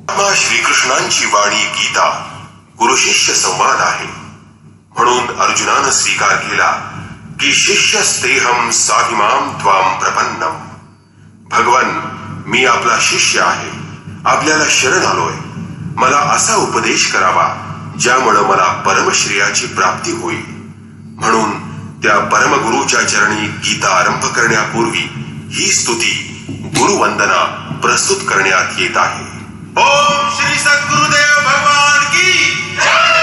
आत्मा श्रीकृष्णांची वाणी गीता गुरु शिष्य संवाद आहे. म्हणून अर्जुनानं स्वीकार केला की शिष्यस्तेहम साहिमाम त्वाम प्रपन्नम. भगवान, मी आपला शिष्य आहे, आपल्याला शरण आलोय. मला असा उपदेश करावा ज्यामुळे मला परमश्रेयाची प्राप्ती होईल. म्हणून त्या परमगुरूच्या चरणी गीता आरंभ करण्यापूर्वी ही स्तुती गुरुवंदना प्रस्तुत करण्यात येत आहे. ओम श्री सद्गुरुदेव भगवान की जय.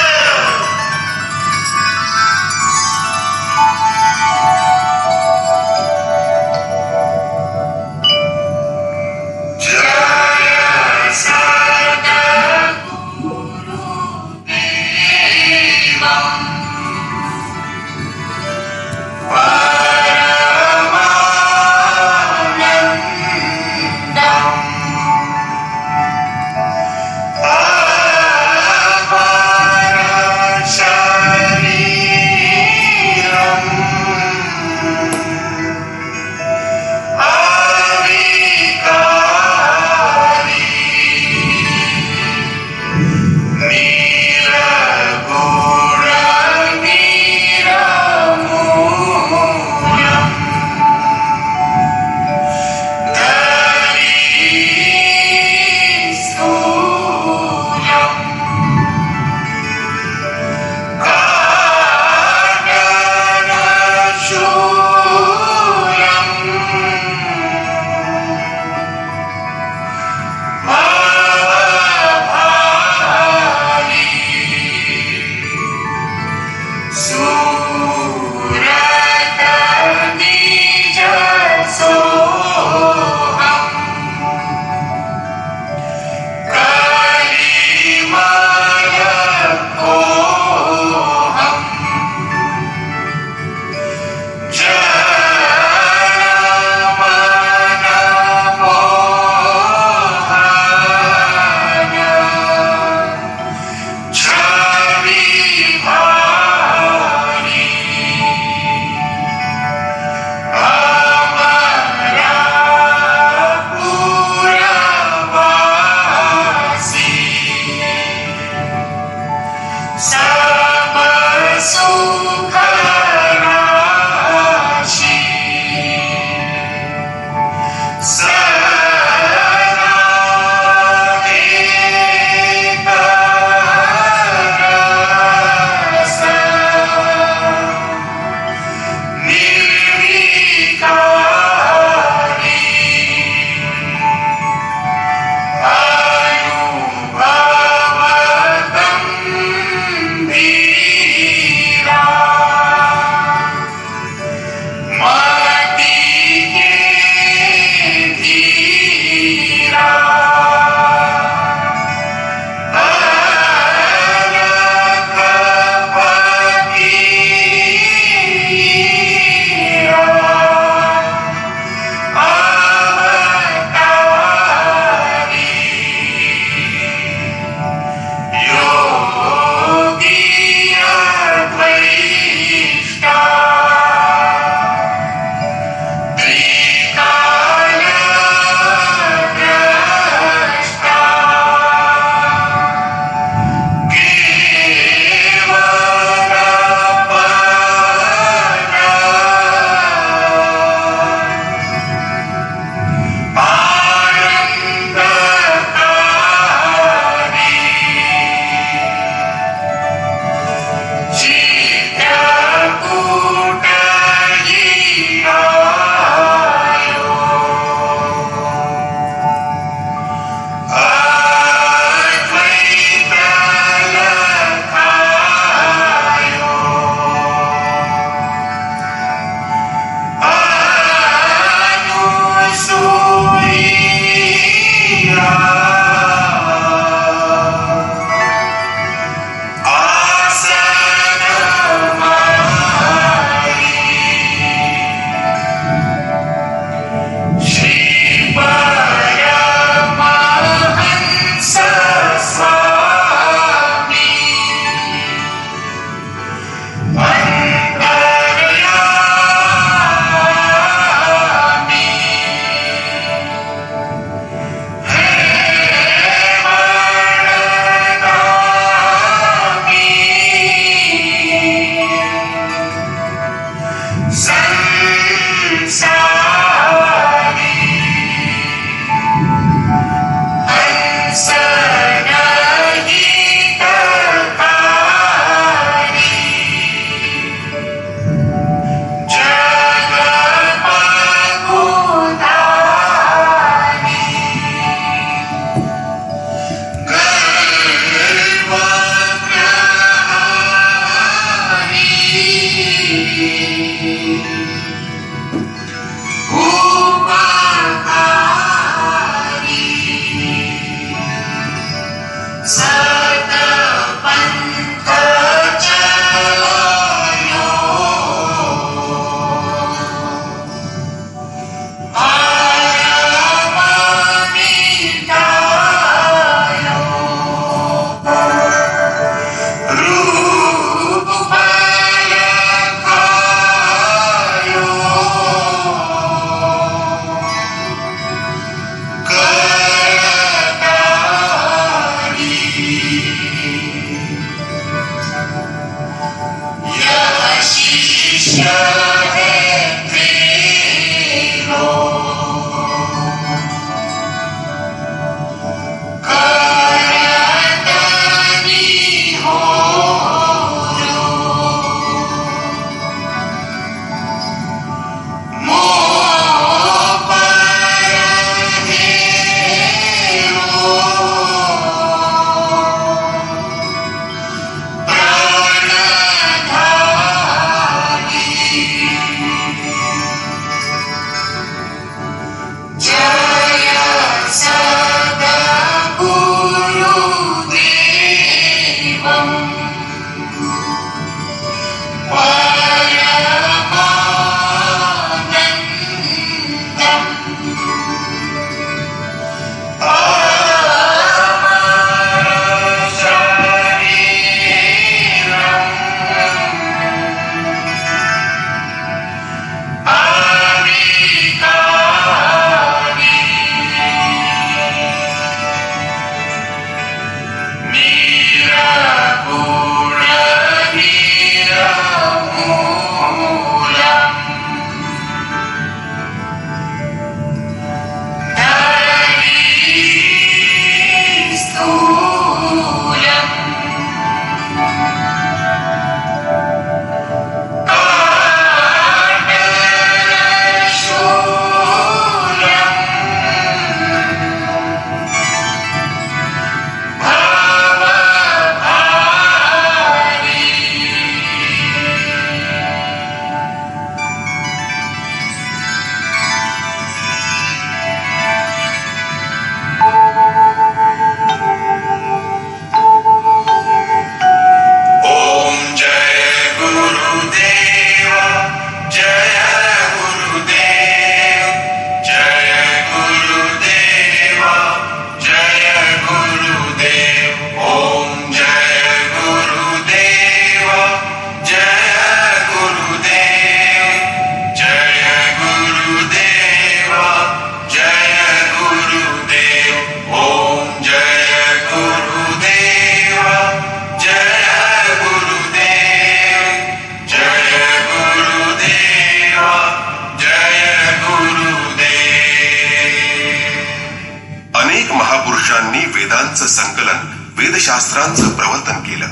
संकलन, वेदशास्त्रांचं प्रवर्तन केलं,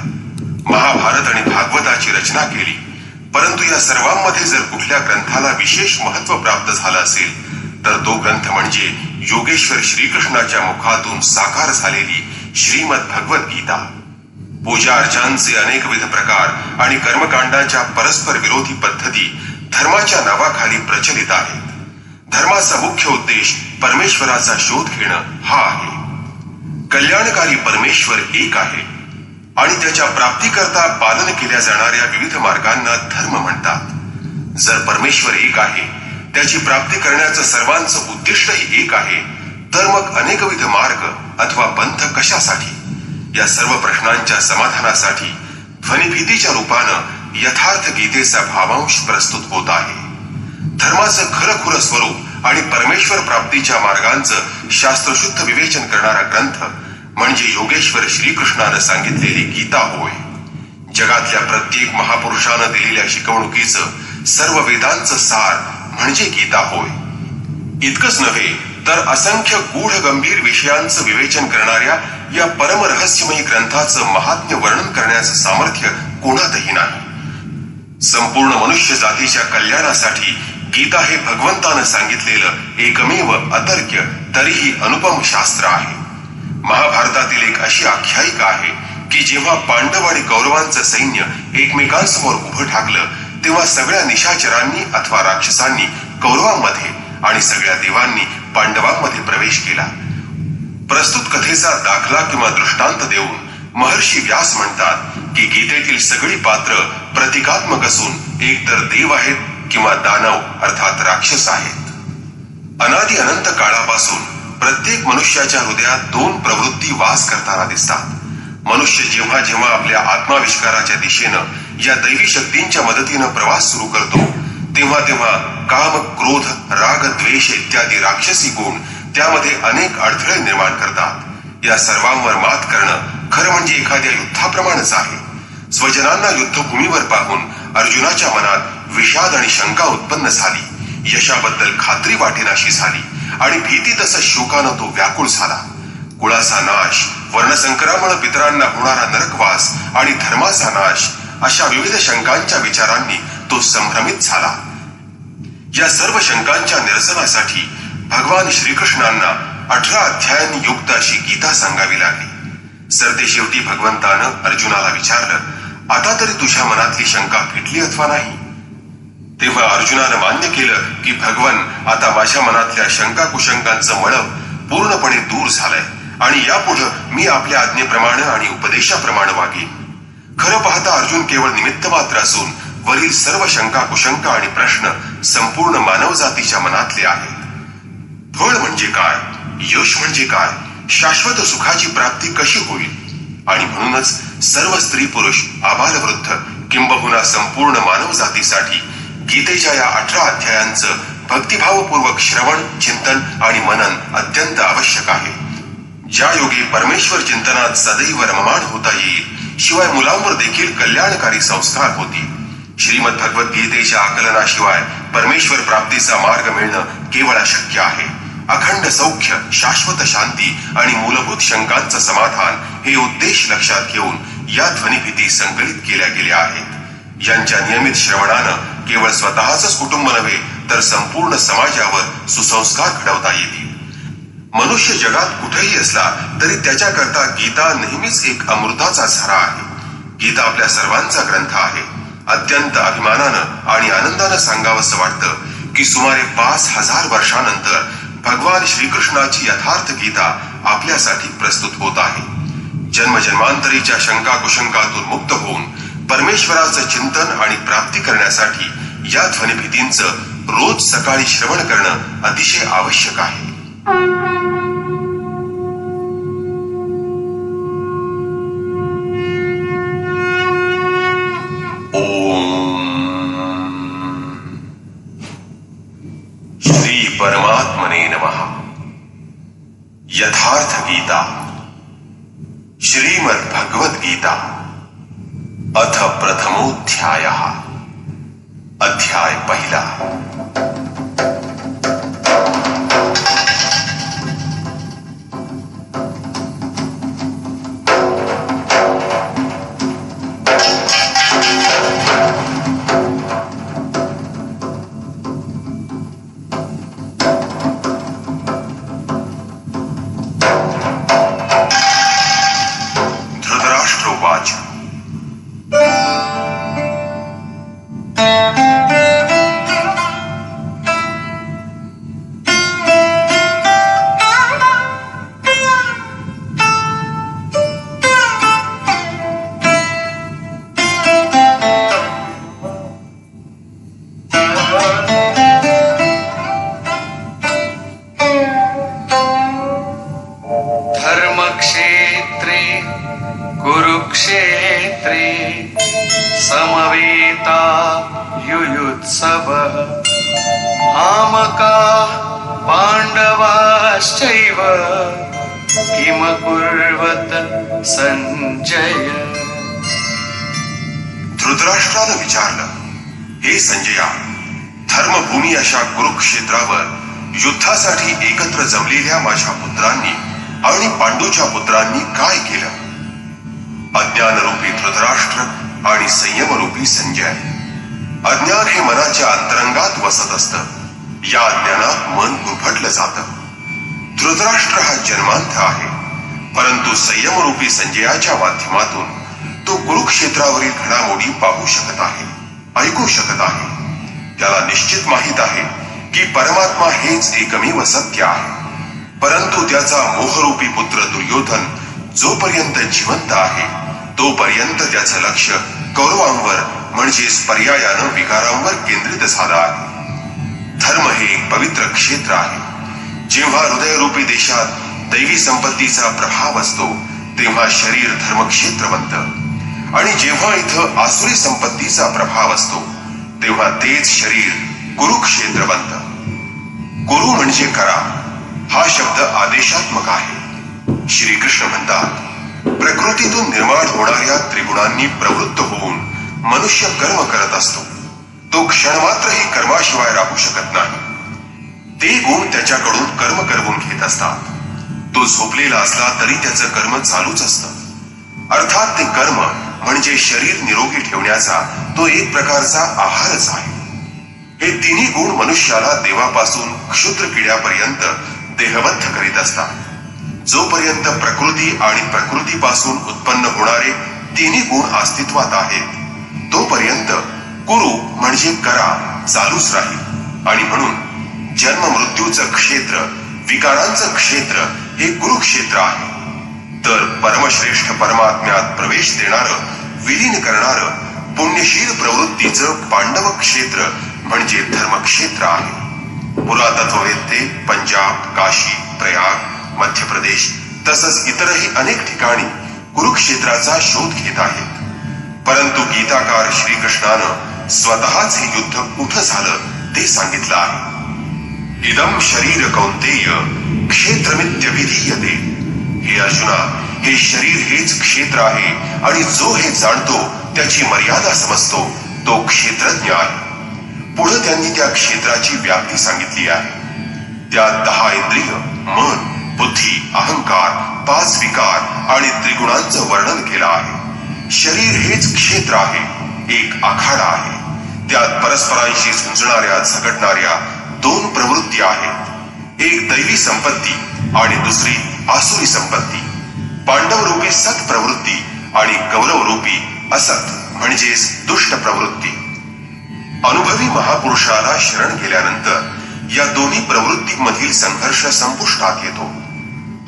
महाभारत आणि भागवताची रचना केली. परंतु या सर्वांमध्ये जर कुठल्या ग्रंथाला विशेष महत्व प्राप्त झालं असेल तर तो ग्रंथ म्हणजे योगेश्वर श्रीकृष्णाच्या मुखातून साकार झालेली श्रीमद भगवत गीता. पूजा अर्चांचे अनेकविध प्रकार आणि कर्मकांडाच्या परस्पर विरोधी पद्धती धर्माच्या नावाखाली प्रचलित आहेत. धर्माचा मुख्य उद्देश परमेश्वराचा शोध घेणं हा आहे. कल्याणकारी परमेश्वर एक आहे आणि त्याच्या प्राप्तीकरता पालन केल्या जाणाऱ्या विविध मार्गांना धर्म म्हणतात. जर परमेश्वर एक आहे, त्याची प्राप्ती करण्याचं सर्वांचं उद्दिष्टही एक आहे, तर मग अनेकविध मार्ग अथवा पंथ कशासाठी? या सर्व प्रश्नांच्या समाधानासाठी ध्वनिफीतीच्या रूपानं यथार्थ गीतेचा भावांश प्रस्तुत होत आहे. धर्माचं खरंखुरं स्वरूप आणि परमेश्वर प्राप्तीच्या मार्गांचं शास्त्रशुद्ध विवेचन करणारा ग्रंथ म्हणजे योगेश्वर श्रीकृष्णानं सांगितलेली गीता होय. जगातल्या प्रत्येक महापुरुषानं दिलेल्या शिकवणुकीचं सर्व वेदांचं सार म्हणजे गीता होय. इतकंच नव्हे तर असंख्य गूढ गंभीर विषयांचं विवेचन करणाऱ्या या परमरहस्यमयी ग्रंथाचं महात्म्य वर्णन करण्याचं सामर्थ्य कोणातही नाही. संपूर्ण मनुष्य जातीच्या कल्याणासाठी गीता हे भगवंतानं सांगितलेलं एकमेव अतर्क्य तरीही अनुपम शास्त्र आहे. महाभारतातील एक अशी आख्यायिका आहे की जेव्हा पांडव आणि कौरवांचं सैन्य एकमेकांसमोर उभं ठाकलं तेव्हा सगळ्या निशाचरांनी अथवा राक्षसांनी कौरवांमध्ये आणि सगळ्या देवांनी पांडवांमध्ये प्रवेश केला. प्रस्तुत कथेचा दाखला किंवा दृष्टांत देऊन महर्षी व्यास म्हणतात की गीतेतील सगळी पात्र प्रतिकात्मक असून एकतर देव आहेत किंवा दानव अर्थात राक्षस आहेत. अनादी अनंत काळापासून प्रत्येक मनुष्याच्या हृदयात दोन प्रवृत्ती वास करताना दिसतात. मनुष्य जेव्हा जेव्हा आपल्या आत्माविष्काराच्या दिशेनं या दैवी शक्तींच्या मदतीनं प्रवास सुरू करतो तेव्हा तेव्हा काम, क्रोध, राग, द्वेष इत्यादी राक्षसी गुण त्यामध्ये अनेक अडथळे निर्माण करतात. या सर्वांवर मात करणं खरं म्हणजे एखाद्या युद्धाप्रमाणेच आहे. स्वजनांना युद्धभूमीवर पाहून अर्जुनाच्या मनात विषाद आणि शंका उत्पन्न झाली. यशाबद्दल खात्री वाटेनाशी झाली आणि भीती तसंच शोकानं तो व्याकुळ झाला. कुळाचा नाश, वर्णसंकरामुळे पितरांना होणारा नरकवास आणि धर्माचा नाश अशा विविध शंकांच्या विचारांनी तो संभ्रमित झाला. या सर्व शंकांच्या निरसनासाठी भगवान श्रीकृष्णांना 18 अध्यायांनी युक्त अशी गीता सांगावी लागली. सरतेशेवटी भगवंतानं अर्जुनाला विचारलं, आता तरी तुझ्या मनातली शंका फिटली अथवा नाही? तेव्हा अर्जुनानं मान्य केलं की भगवन, आता माझ्या मनातल्या शंका कुशंकांचं मळभ पूर्णपणे दूर झालंय आणि यापुढे मी आपल्या आज्ञेप्रमाणे आणि उपदेशाप्रमाणे वागेन. खरं पाहता अर्जुन केवळ निमित्त मात्र असून वरील सर्व शंका कुशंका आणि प्रश्न संपूर्ण मानवजातीच्या मनातले आहेत. फळ म्हणजे काय, यश म्हणजे काय, शाश्वत सुखाची प्राप्ती कशी होईल आणि म्हणूनच सर्व स्त्री पुरुष, आबालवृद्ध किंबहुना संपूर्ण मानवजातीसाठी गीतेच्या या 18 अध्यायांचं भक्तिभावपूर्वक श्रवण, चिंतन आणि मनन अत्यंत आवश्यक आहे. ज्या योगी परमेश्वर चिंतनात सदैव रममाण होता येईल, शिवाय मुलांवर देखील कल्याणकारी संस्कार होतील. श्रीमद भगवद्गीतेच्या आकलनाशिवाय परमेश्वर प्राप्तीचा मार्ग मिळणं केवळ अशक्य आहे. अखंड सौख्य, शाश्वत शांती आणि मूलभूत शंकांचं समाधान हे उद्देश लक्षात घेऊन या ध्वनिफीती संकलित केल्या गेल्या आहेत. यांच्या नियमित श्रवणानं केवळ स्वतःच कुटुंब नव्हे तर संपूर्ण समाजावर सुसंस्कार घडवता येतील. मनुष्य जगात कुठेही असला तरी त्याच्याकरता गीता नेहमीच एक अमृताचा झरा आहे. गीता आपल्या सर्वांचा ग्रंथ आहे. अत्यंत अभिमानानं आणि आनंदानं सांगावंसं वाटतं की सुमारे 5000 वर्षानंतर भगवान श्रीकृष्णाची यथार्थ गीता आपल्यासाठी प्रस्तुत होत आहे. जन्मजन्मांतरीच्या शंका कुशंकातून मुक्त होऊन परमेश्वराचं चिंतन आणि प्राप्ती करण्यासाठी या ध्वनिफीतींचं रोज सकाळी श्रवण करणं अतिशय आवश्यक आहे. श्री परमात्मने नमः. यथार्थ गीता, श्रीमद् भगवद गीता, अथ प्रथमोऽध्यायः. अध्याय पहिला. कुरुक्षेत्रे समवेता युयुत्सवः मामकाः पाण्डवाश्चैव किमकुर्वत संजय. धृतराष्ट्रानं विचारलं, हे संजया, धर्मभूमी अशा कुरुक्षेत्रावर युद्धासाठी एकत्र जमलेल्या माझ्या पुत्रांनी आणि पांडूच्या पुत्रांनी काय केलं? अज्ञानरूपी धृतराष्ट्र आणि संयमरूपी संजय. अज्ञान हे मनाच्या अंतरंगात वसत असतं. या अज्ञानात मन गुरफटलं जातं. धृतराष्ट्र हा जन्मांध आहे, परंतु संयमरूपी संजयाच्या माध्यमातून तो कुरुक्षेत्रावरील घडामोडी पाहू शकत आहे, ऐकू शकत आहे. त्याला निश्चित माहित आहे की परमात्मा हेच एकमेव सत्य आहे. परंतु त्याचा मोहरूपी पुत्र दुर्योधन जोपर्यंत जिवंत आहे तोपर्यंत त्याचं लक्ष कौरवांवर म्हणजेच पर्यायानं विकारांवर केंद्रित झालं आहे. धर्म हे एक पवित्र क्षेत्र आहे. जेव्हा हृदयरूपी देशात दैवी संपत्तीचा प्रभाव असतो तेव्हा शरीर धर्मक्षेत्र बनतं, आणि जेव्हा इथं आसुरी संपत्तीचा प्रभाव असतो तेव्हा तेच शरीर कुरुक्षेत्र बनतं. कुरु म्हणजे करा हा शब्द आदेशात्मक आहे. श्रीकृष्ण म्हणतात, प्रकृतीतून निर्माण होणाऱ्या त्रिगुणांनी प्रवृत्त होऊन मनुष्य कर्म करत असतो. तो क्षणमात्रही कर्माशिवाय राहू शकत नाही. ते गुण त्याच्याकडून कर्म करवून घेत असतात. तो झोपलेला असला तरी त्याचं कर्म चालूच असतं. अर्थात ते कर्म म्हणजे शरीर निरोगी ठेवण्याचा तो एक प्रकारचा आहारच आहे. हे तिन्ही गुण मनुष्याला देवापासून क्षुद्र किड्यापर्यंत देहबद्ध करीत असतात. जोपर्यंत प्रकृती आणि प्रकृतीपासून उत्पन्न होणारे तिन्ही गुण अस्तित्वात आहेत तोपर्यंत कुरु म्हणजे करा चालूच राहील. आणि म्हणून जन्म मृत्यूचं क्षेत्र, विकारांचं क्षेत्र हे कुरुक्षेत्र आहे. तर परमश्रेष्ठ परमात्म्यात प्रवेश देणारं, विलीन करणारं पुण्यशील प्रवृत्तीचं पांडव क्षेत्र म्हणजे धर्मक्षेत्र आहे. पुरातत्ववेत्ते पंजाब, काशी, प्रयाग, मध्य प्रदेश तसंच इतरही अनेक ठिकाणी कुरुक्षेत्राचा शोध घेत आहेत. परंतु गीताकार श्रीकृष्णानं स्वतःच हे युद्ध कुठं झालं ते सांगितलं आहे. इदं शरीर कौंतेय क्षेत्रमित्यभिधीयते. हे अर्जुना, हे शरीर हेच क्षेत्र आहे, आणि जो हे जाणतो, त्याची मर्यादा समजतो, तो क्षेत्रज्ञ आहे. पुढे त्यांनी त्या क्षेत्राची व्याप्ती सांगितली आहे. त्यात 10 इंद्रिय, मन, बुद्धी, अहंकार, 5 विकार आणि त्रिगुणांचं वर्णन केलं आहे. शरीर हेच क्षेत्र आहे, एक आखाडा आहे. त्यात परस्परांशी झुंजणाऱ्या, झगडणाऱ्या 2 प्रवृत्ती आहेत. एक दैवी संपत्ती आणि दुसरी आसुरी संपत्ती. पांडवरूपी सत प्रवृत्ती आणि कौरवरूपी असत म्हणजेच दुष्ट प्रवृत्ती. अनुभवी महापुरुषाला शरण गेल्यानंतर या दोन्ही प्रवृत्तीमधील संघर्ष संपुष्टात येतो.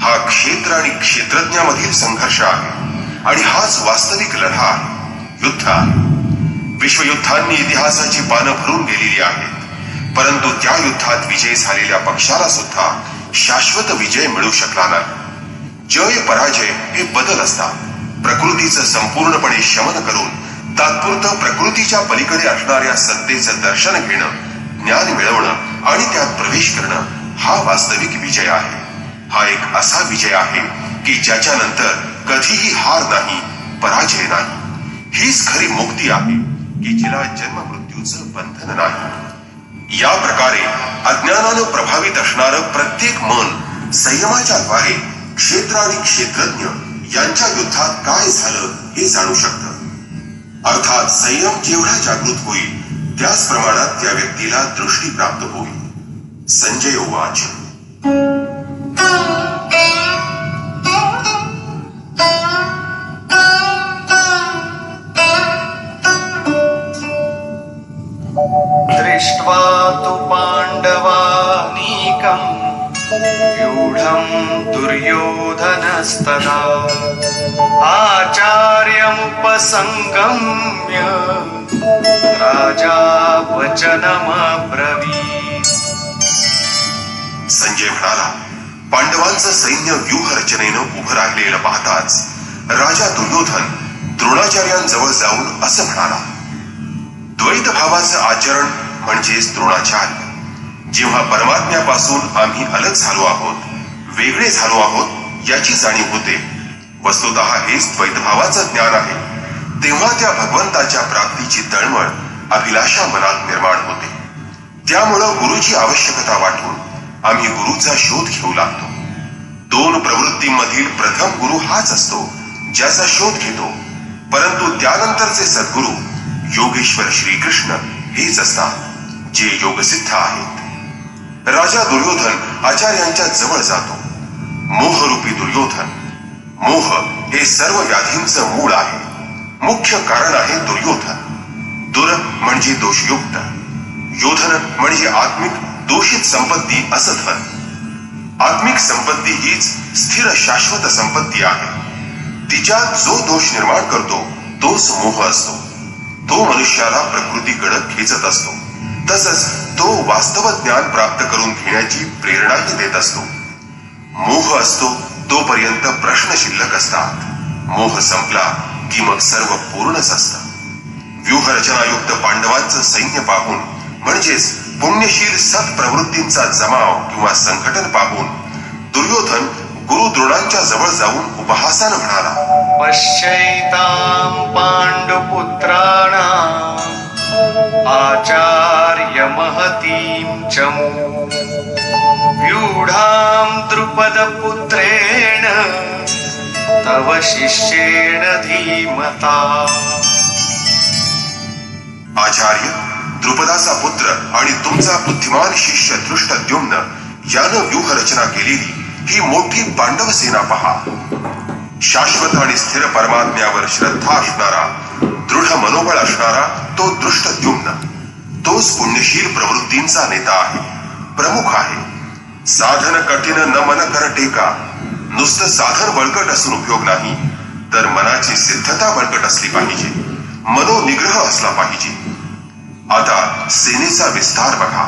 हा क्षेत्र आणि क्षेत्रज्ञामधील संघर्ष आहे, आणि हाच वास्तविक लढा आहे, युद्ध आहे. विश्वयुद्धांनी इतिहासाची पानं भरून गेलेली आहेत, परंतु त्या युद्धात विजय झालेल्या पक्षाला सुद्धा शाश्वत विजय मिळू शकला नाही. जय पराजय हे बदल असतात. प्रकृतीचं संपूर्णपणे शमन करून तात्पुरतं प्रकृतीच्या पलीकडे असणाऱ्या सत्तेचं दर्शन घेणं, ज्ञान मिळवणं आणि त्यात प्रवेश करणं हा वास्तविक विजय आहे. हा एक असा विजय आहे की ज्याच्यानंतर कधीही हार नाही, पराजय नाही. हीच खरी मुक्ती आहे की जिला जन्म मृत्यूचं बंधन नाही. या प्रकारे अज्ञानानं प्रभावित असणारं प्रत्येक मन संयमाच्या द्वारे क्षेत्र आणि क्षेत्रज्ञ यांच्या युद्धात काय झालं हे जाणू शकतं. अर्थात संयम जेवढा जागृत होईल त्याच प्रमाणात त्या व्यक्तीला दृष्टी प्राप्त होईल. संजय उवाच. दृष्ट्वा तु पाण्डवानीकम् व्यूढं दुर्योधनस्तदा आचार्यमुपसंगम्य राजा वचनमब्रवीत्. संजय म्हणाला, पांडवांचं सैन्य व्यूह रचनेनं उभं राहिलेलं पाहताच राजा दुर्योधन द्रोणाचार्यांजवळ जाऊन असं म्हणाला, द्वैत भावाचं आचरण म्हणजेच द्रोणाचार्य. जेव्हा परमात्म्यापासून आम्ही अलग झालो आहोत, वेगळे झालो आहोत याची जाणीव होते, वस्तुतः हेच द्वैतभावाचं ज्ञान आहे, तेव्हा त्या भगवंताच्या प्राप्तीची तळमळ, अभिलाषा मनात निर्माण होते. त्यामुळं गुरुची आवश्यकता वाटून आम्ही गुरुचा शोध घेऊ लागतो. दोन प्रवृत्तींमधील प्रथम गुरु हाच असतो ज्याचा शोध घेतो, परंतु त्यानंतरचे सद्गुरु योगेश्वर श्रीकृष्ण हेच असतात जे योगसिद्ध आहेत. राजा दुर्योधन आचार्यांच्या जवळ जातो. मोहरूपी दुर्योधन. मोह हे सर्व व्याधींचं मूळ आहे, मुख्य कारण आहे दुर्योधन. दुर म्हणजे दोषयुक्त, योधन म्हणजे आत्मिक दोषित संपत्ती असं धन. आत्मिक संपत्ती हीच स्थिर शाश्वत संपत्ती आहे. तिच्यात जो दोष निर्माण करतो तोच मोह असतो. तो मनुष्याला प्रकृतीकडे खेचत असतो, तसंच तो वास्तव ज्ञान प्राप्त करून घेण्याची प्रेरणाही देत असतो. मोह असतो तोपर्यंत प्रश्न शिल्लक असतात. मोह संपला की मग सर्व पूर्णच असतं. व्यूहरचनायुक्त पांडवांचं सैन्य पाहून, म्हणजेच पुण्यशील सत्प्रवृत्तींचा जमाव किंवा संघटन पाहून दुर्योधन गुरु द्रोणांच्या जवळ जाऊन उपहासानं म्हणाला, पश्यैतां पांडुपुत्राणां आचार्य महतीं चमू व्यूढां द्रुपदपुत्रेण तव शिष्येण धीमता. आचार्य द्रुपदाचा पुत्र आणि तुमचा बुद्धिमान शिष्य धृष्टद्युम्न यानं व्यूहरचना केलेली ही मोठी पांडव सेना पहा. शाश्वत आणि स्थिर परमात्म्यावर श्रद्धा असणारा, दृढ मनोबळ असणारा तो धृष्टद्युम्न, तोच पुण्यशील प्रवृत्तींचा नेता आहे, प्रमुख आहे. साधन कठीण न मन कर टेका. नुसतं साधन बळकट असून उपयोग नाही, तर मनाची सिद्धता बळकट असली पाहिजे, मनोनिग्रह असला पाहिजे. आता सेनेचा विस्तार बघा.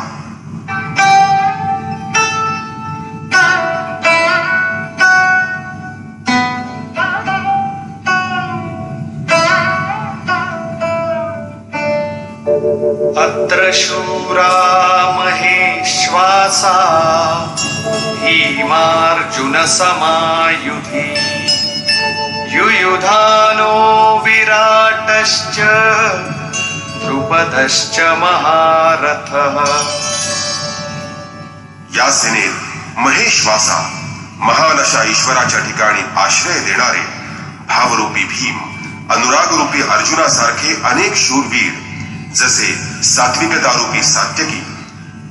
अत्र शूरा महेश्वासा भीमार्जुन समायुधि युयुधानो विराटश्च द्रुपदश्च महारथः. या सेनेत महेश्वासा, महान अशा ईश्वराच्या ठिकाणी आश्रय देणारे भावरूपी भीम, अनुरागरूपी अर्जुनासारखे अनेक शूरवीर, जसे सात्विकतारूपी सात्यकी,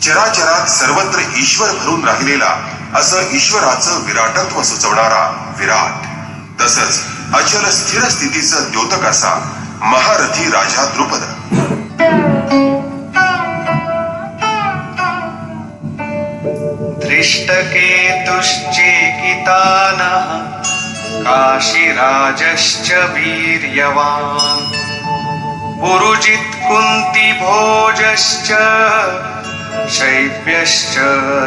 चराचरात सर्वत्र ईश्वर भरून राहिलेला असं ईश्वराचं विराटत्व सुचवणारा विराट, तसंच अचल स्थिर स्थितीचं द्योतक असा महारथी राजा द्रुपद. धृष्टकेतुश्चेकितानः काशीराजश्च वीर्यवान् पुरुजित् कुन्तिभोजश्च शैब्यश्च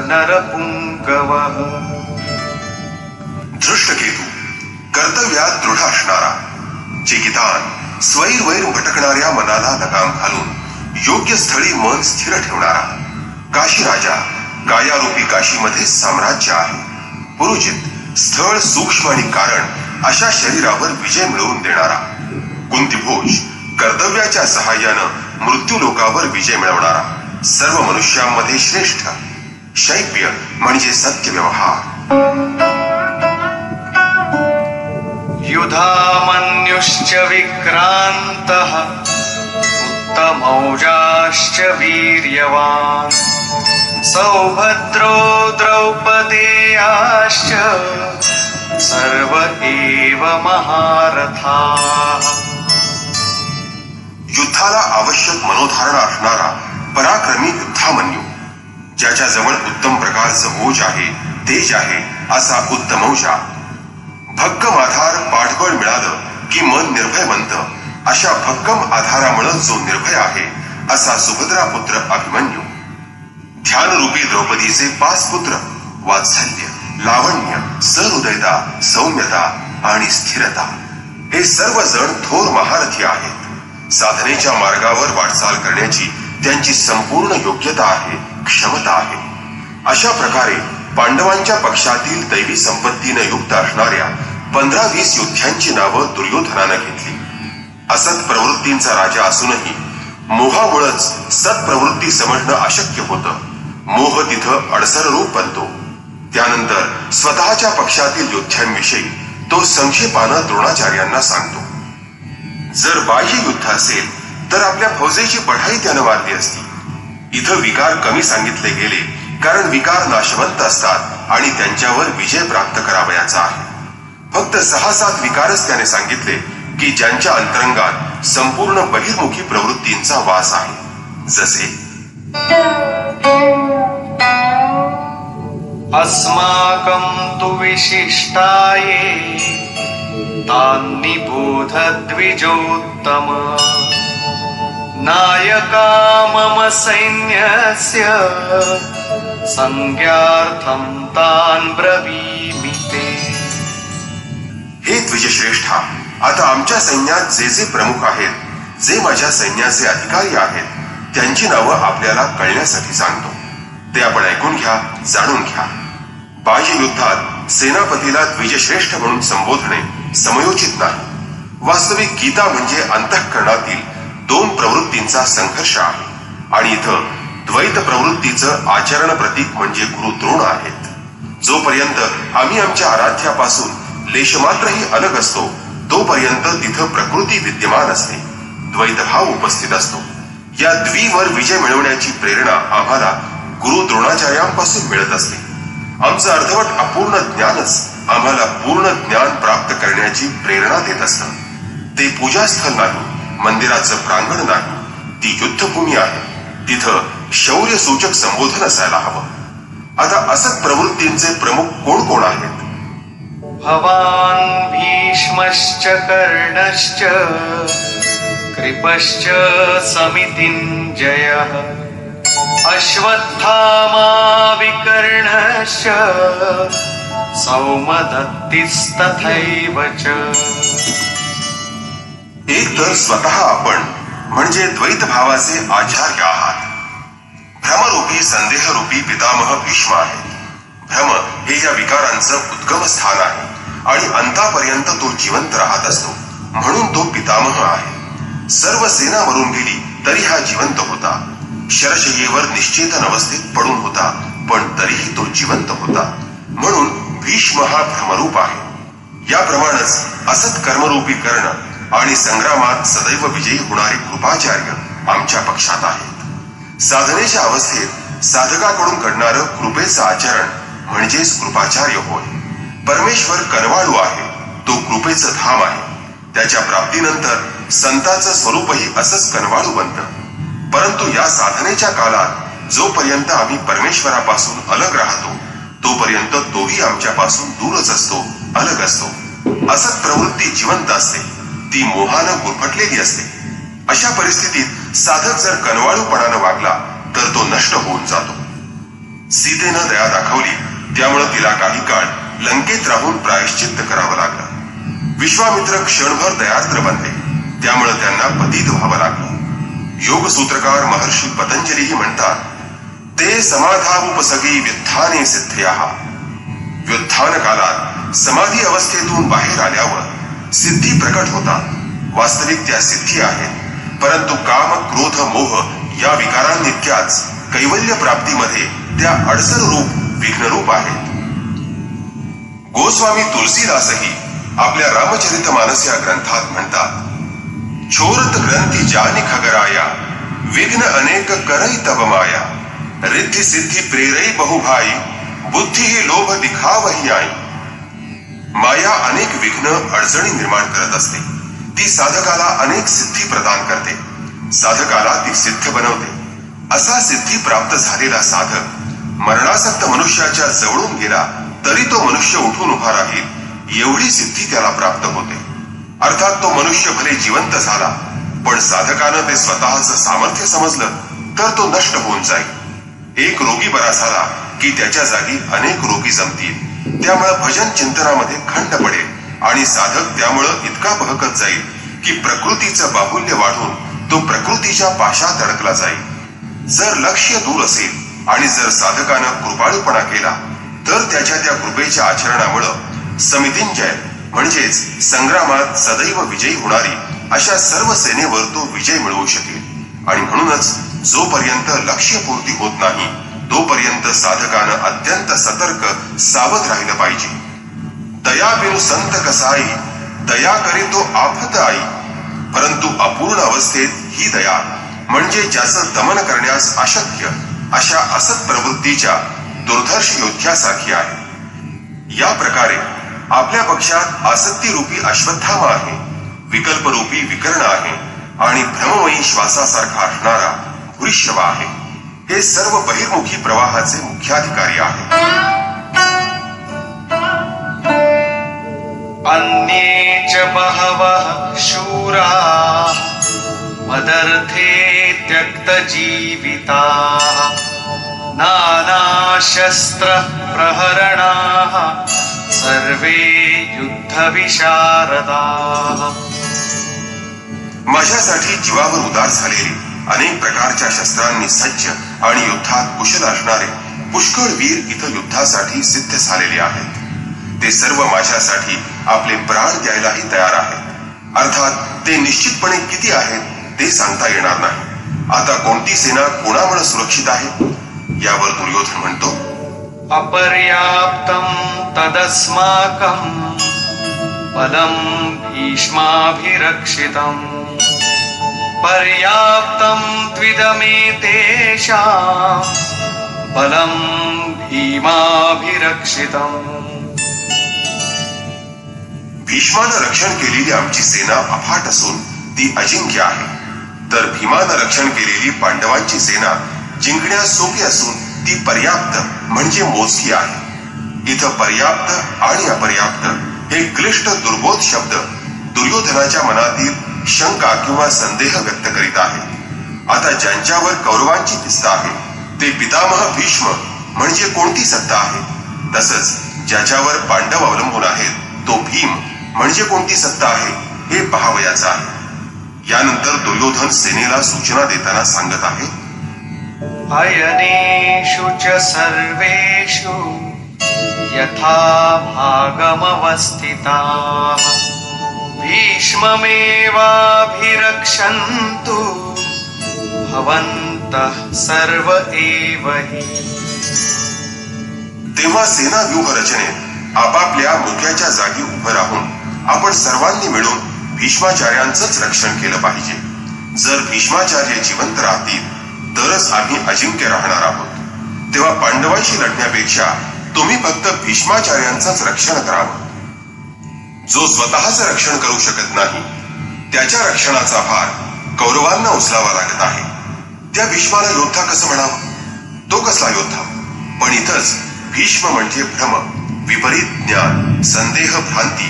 नरपुङ्गवः. धृष्टकेतू कर्तव्यात दृढ असणारा, चेकितान स्वैरवैर भटकणाऱ्या मनाला लगाम घालून योग्य स्थळी मन स्थिर ठेवणारा, काशीराजा, कायारूपी काशीमध्ये साम्राज्य आहे, पुरुजित स्थळ सूक्ष्म आणि कारण अशा शरीरावर विजय मिळवून देणारा, कुंतीभोज कर्तव्याच्या सहाय्यानं मृत्यू लोकावर विजय मिळवणारा, सर्व मनुष्यांमध्ये श्रेष्ठ, शैब्य म्हणजे सत्य व्यवहार. युधामन्युश्च विक्रान्तः उत्तमौजाश्च वीर्यवान् सौभद्रो द्रौपदेयाश्च सर्व एव महारथाः. युद्धाला आवश्यक मनोधारणा असणारा पराक्रमी युद्धामन्यू, ज्याच्याजवळ उत्तम प्रकारचं ओज आहे, तेज आहे असा उत्तमौजा, भक्कम आधार पाठबळ मिळालं की मन निर्भय बनतं, अशा भक्कम आधारामुळे जो निर्भय आहे असा सुभद्रा पुत्र अभिमन्यू, ध्यानरूपी द्रौपदीचे 5 पुत्र वात्सल्य, लावण्य, सहृदयता, सौम्यता आणि स्थिरता, हे सर्वजण थोर महारथी आहेत. साधनेच्या मार्गावर वाटचाल करण्याची त्यांची संपूर्ण योग्यता आहे, क्षमता आहे. अशा प्रकारे पांडवांच्या पक्षातील दैवी संपत्तीने युक्त असणाऱ्या 15-20 योद्ध्यांची नावं दुर्योधनानं घेतली. असत प्रवृत्तींचा राजा असूनही मोहामुळेच सत्प्रवृत्ती समजणं अशक्य होतं. मोह तिथं अडसररूप बनतो. त्यानंतर स्वतःच्या पक्षातील योद्ध्यांविषयी तो संक्षेपानं द्रोणाचार्यांना सांगतो. जर बाह्य युद्ध असेल तर आपल्या फौजेची बढाई त्यानं मारली असती. इथं विकार कमी सांगितले गेले कारण विकार नाशवंत असतात आणि त्यांच्यावर विजय प्राप्त करावयाचा आहे. फक्त 6-7 विकारच त्याने सांगितले की ज्यांच्या अंतरंगात संपूर्ण बहिर्मुखी प्रवृत्तींचा वास आहे. जसे अस्माकं तु विशिष्टाये तान्निबोध द्विजोत्तम नायका मम सैन्यस्य संज्ञार्थं तान् ब्रवीमि ते. हे द्विजश्रेष्ठा, आता आमच्या सैन्यात जे जे प्रमुख आहेत, जे माझ्या सैन्याचे अधिकारी आहेत, त्यांची नावं आपल्याला कळण्यासाठी सांगतो. ते आपण ऐकून घ्या, जाणून घ्या. बाह्य युद्धात सेनापतीला द्विजश्रेष्ठ म्हणून संबोधणे समयोचित नाही. वास्तविक गीता म्हणजे अंतःकरणातील 2 प्रवृत्तींचा संघर्ष आहे आणि इथं द्वैत प्रवृत्तीचं आचरण प्रतीक म्हणजे गुरु द्रोण आहेत. जोपर्यंत आम्ही आमच्या आराध्यापासून लेशमात्रही अलग असतो तोपर्यंत तिथं प्रकृती विद्यमान असते, द्वैतभाव उपस्थित असतो. या द्वीवर विजय मिळवण्याची प्रेरणा आम्हाला गुरु द्रोणाचार्यांपासून मिळत असते. आमचं अर्धवट अपूर्ण ज्ञानच आम्हाला पूर्ण ज्ञान प्राप्त करण्याची प्रेरणा देत असतं. ते पूजास्थळ नाही, मंदिराचं प्रांगण नाही, ती युद्धभूमी आहे. तिथं शौर्य सूचक संबोधन असायला हवं. आता असत प्रवृत्तींचे प्रमुख कोण कोण आहेत? भवान् भीष्मश्च कर्णश्च कृपश्च समितिञ्जयः अश्वत्थामा विकर्णश्च सौमदत्तिस्तथैव च. एक तर स्वतः आपण म्हणजे द्वैत भावाचे आचार्य आहात. भ्रमरूपी संदेहरूपी पितामह भीष्म आहेत. भ्रम हे या विकारांचं उद्गम स्थान आहे आणि अंतापर्यंत तो जिवंत राहत असतो, म्हणून तो पितामह आहे. सर्व सेना मरून गेली तरी हा जिवंत होता. शरशय्येवर निश्चेतन अवस्थेत पडून होता, पण तरीही तो जिवंत होता, म्हणून भीष्म हा भ्रमरूप आहे. याप्रमाणेच असत कर्मरूपी कर्ण आणि संग्रामात सदैव विजयी होणारे कृपाचार्य आमच्या पक्षात आहेत. साधनेच्या अवस्थेत साधकाकडून घडणारं कृपेचं आचरण म्हणजेच कृपाचार्य होय. परमेश्वर कनवाळू आहे, तो कृपेचं धाम आहे. त्याच्या प्राप्तीनंतर संताचं स्वरूपही असंच कनवाळू बनतं. परंतु या साधनेच्या काळात जोपर्यंत आम्ही परमेश्वरापासून अलग राहतो तोपर्यंत तोही आमच्यापासून दूरच असतो, अलग असतो. असत प्रवृत्ती जिवंत असते, ती मोहानं गुरफटलेली असते. अशा परिस्थितीत साधक जर कनवाळूपणानं वागला तर तो नष्ट होऊन जातो. सीतेनं दया दाखवली, त्यामुळे तिला काही काळ लंकेत राहून प्रायश्चित्त करावं लागलं. विश्वामित्र क्षणभर दयार्द्र बनले, त्यामुळे त्यांना पतित व्हावं लागलं. योगसूत्रकार महर्षी पतंजलीही म्हणतात, ते समाधावुपसगी व्युत्थाने सिद्धयाः. व्युत्थान कालात समाधी अवस्थेतून बाहेर आल्यावर सिद्धी प्रकट होतात. वास्तविक त्या सिद्धी आहेत, परंतु काम, क्रोध, मोह या विकारांनित्याच कैवल्य प्राप्तीमध्ये त्या अडसर रूप, विघ्नरूप आहेत. गोस्वामी तुलसीदासही आपल्या रामचरितमानस या ग्रंथात म्हणतात, छोरत ग्रंथी जानी खगराया विघ्न अनेक करई तब माया रिद्धी सिद्धी प्रेरई बहुभाई बुद्धी ही लोभ दिखावही आई. माया अनेक विघ्न, अडचणी निर्माण करत असते. ती साधकाला अनेक सिद्धी प्रदान करते, साधकाला ती सिद्ध बनवते. असा सिद्धी प्राप्त झालेला साधक मरणासक्त मनुष्याच्या जवळून गेला तरी तो मनुष्य उठून उभा राहील एवढी सिद्धी त्याला प्राप्त होते. अर्थात तो मनुष्य भले जिवंत झाला, पण साधकानं ते स्वतःचं सामर्थ्य समजलं तर तो नष्ट होऊन जाईल. एक रोगी बरा झाला की त्याच्या जागी अनेक रोगी जमतील. त्यामुळे भजन चिंतनामध्ये खंड पडेल आणि साधक त्यामुळं इतका बहकत जाईल की प्रकृतीचं बाहुल्य वाढून तो प्रकृतीच्या पाशात अडकला जाईल. जर लक्ष्य दूर असेल आणि जर साधकानं कृपाळूपणा केला तर त्याच्या त्या कृपेच्या आचरणामुळं समितिंजय म्हणजेच संग्रामात सदैव विजयी होणारी अशा सर्व सेनेवर तो विजय मिळवू शकेल. आणि म्हणूनच जोपर्यंत लक्ष्यपूर्ती होत नाही तोपर्यंत साधकानं अत्यंत सतर्क सावध राहिलं पाहिजे. दया बिनु संत कसाई, दया करे तो आफत आई. परंतु अपूर्ण अवस्थेत ही दया म्हणजे ज्याचं दमन करण्यास अशक्य अशा असत प्रवृत्तीच्या दुर्धर्ष योद्ध्यासारखी आहे. या प्रकारे आपल्या पक्षात आसक्तीरूपी अश्वत्थामा आहे, विकल्परूपी विकर्ण आहे आणि भ्रममयी श्वासासारखा असणारा भूरिश्रवा आहे. हे सर्व बहिर्मुखी प्रवाहाचे मुख्याधिकारी आहेत. अन्ये च बहवः शूरा मदर्थे त्यक्तजीविताः नानाशस्त्र प्रहरणाः सर्वे युद्धविशारदाः. माझ्यासाठी जीवावर उदार झालेले अनेक प्रकारच्या शस्त्रांनी सज्ज आणि युद्धात कुशल असणारे पुष्कळ वीर इथं युद्धासाठी सिद्ध झालेले आहेत. ते सर्व माझ्यासाठी आपले प्राण द्यायलाही तयार आहेत. अर्थात ते निश्चितपणे किती आहेत ते सांगता येणार नाही. आता कोणती सेना कोणामुळे सुरक्षित आहे यावर दुर्योधन म्हणतो, अपर्याप्तं तदस्माकं बलं भीष्माभिरक्षितम् पर्याप्तं त्विदमेतेषां बलं भीमाभिरक्षितम्. भीष्मानं रक्षण केलेली आमची सेना अफाट असून ती अजिंक्य आहे, तर भीमानं रक्षण केलेली पांडवांची सेना जिंकण्यास सोपी असून ती पर्याप्त म्हणजे मोजकी आहे. इथं पर्याप्त आणि अपर्याप्त हे क्लिष्ट दुर्बोध शब्द दुर्योधनाच्या मनातील शंका किंवा संदेह व्यक्त करीत आहे. आता ज्यांच्यावर कौरवांची पिस्ता आहे ते पितामह भीष्म म्हणजे कोणती सत्ता आहे, तसंच ज्याच्यावर पांडव अवलंबून आहेत तो भीम म्हणजे कोणती सत्ता आहे हे पहावयाचं आहे. यानंतर दुर्योधन सेनेला सूचना देताना सांगत आहे, अयनेषु च सर्वेषु यथा भागमवस्थिताः भीष्ममेवाभिरक्षन्तु भवन्तः सर्व एव हि. तेव्हा सेना व्यूह रचनेत आपापल्या मुख्याच्या जागी उभं राहून आपण सर्वांनी मिळून भीष्माचार्यांचंच रक्षण केलं पाहिजे. जर भीष्माचार्य जिवंत राहतील तरच आम्ही अजिंक्य राहणार आहोत. तेव्हा पांडवांशी लढण्यापेक्षा तुम्ही फक्त भीष्माचार्यांचंच रक्षण करावं. जो स्वतःच रक्षण करू शकत नाही त्याच्या रक्षणाचा भार कौरवांना उचलावा लागत आहे. त्या भीष्माला योद्धा कसं म्हणावं? तो कसला योद्धा? पण इथंच भीष्म म्हणजे भ्रम, विपरीत ज्ञान, संदेह, भ्रांती.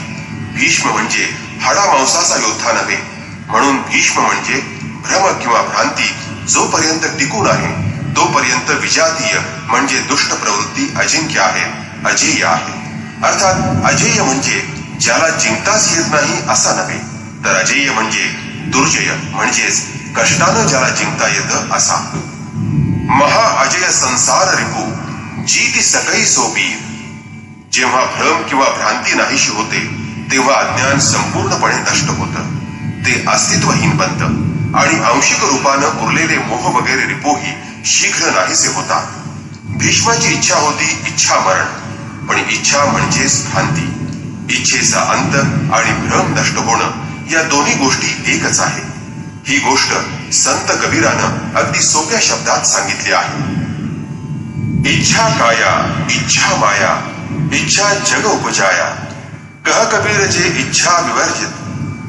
भीष्म म्हणजे हाडामांसाचा योद्धा नव्हे. म्हणून भीष्म म्हणजे भ्रम किंवा भ्रांती जोपर्यंत टिकून आहे तोपर्यंत विजातीय म्हणजे दुष्ट प्रवृत्ती अजिंक्य आहे, अजेय आहे. अर्थात अजेय म्हणजे ज्याला जिंकताच येत नाही असा नव्हे, तर अजेय म्हणजे दुर्जय म्हणजेच कष्टानं ज्याला जिंकता येतं असा. महा अजय संसार रिपू जीती सकई सोबीर. जेव्हा भ्रम किंवा भ्रांती नाहीशी होते तेव्हा अज्ञान संपूर्णपणे नष्ट होतं, ते अस्तित्वहीन बनतं आणि आंशिक रूपानं उरलेले मोह वगैरे रिपोही शीघ्र नाहीसे होतात. भीष्माची इच्छा होती इच्छा मरण, पण इच्छा म्हणजेच भ्रांती. इच्छेचा अंत आणि भ्रम नष्ट होणं या दोन्ही गोष्टी एकच आहे. ही गोष्ट संत कबीरानं अगदी सोप्या शब्दात सांगितली आहे. इच्छा काया इच्छा माया इच्छा जग उपजाया कह कबीर जे इच्छा विवर्जित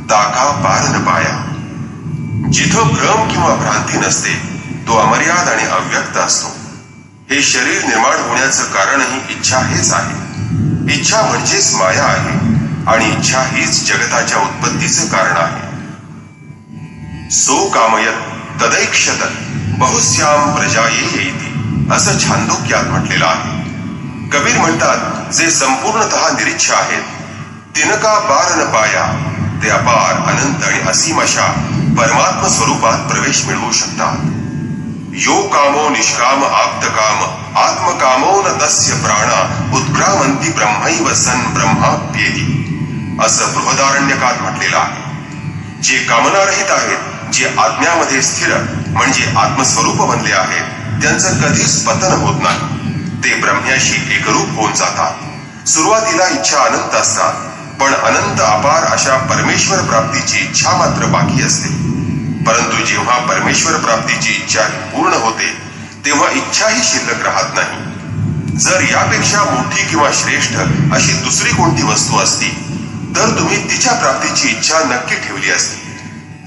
ताका पार न पाया. जिथं भ्रम किंवा भ्रांती नसते तो अमर्याद आणि अव्यक्त असतो. हे शरीर निर्माण होण्याचं कारणही इच्छा हेच आहे. इच्छा म्हणजेच माया आहे आणि इच्छा हीच जगताच्या उत्पत्तीचे कारण आहे. सो कामयत तदैक्षत बहुस्याम प्रजाये येती असं छांदोग्यात म्हटलेलं आहे. कबीर म्हणतात, जे संपूर्णतः निरीच्छ आहेत तिनका पार न पाया ते अपार अनंत आणि असीम अशा परमात्म स्वरूपात प्रवेश मिळवू शकतात. यो कामो निष्काम आप्तकाम आत्मकामो न तस्य प्राणा उत्क्रामंती ब्रह्मैव सन ब्रह्माप्येति असं बृहदारण्यकात म्हटलेलं आहे. जे कामनारहित आहेत, जे आज्ञामध्ये स्थिर म्हणजे आत्मस्वरूप बनले आहेत, त्यांचं कधीच पतन होत नाही. ते ब्रह्म्याशी एकरूप होऊन जातात. सुरुवातीला इच्छा अनंत असतात, पण अनंत अपार अशा परमेश्वर प्राप्तीची इच्छा मात्र बाकी असते. परंतु जेव्हा परमेश्वर प्राप्तीची इच्छा पूर्ण होते तेव्हा इच्छाही शिल्लक राहत नाही. जर यापेक्षा मोठी किंवा श्रेष्ठ अशी दुसरी कोणती वस्तू असती तर तुम्ही तिच्या प्राप्तीची इच्छा नक्की ठेवली असती.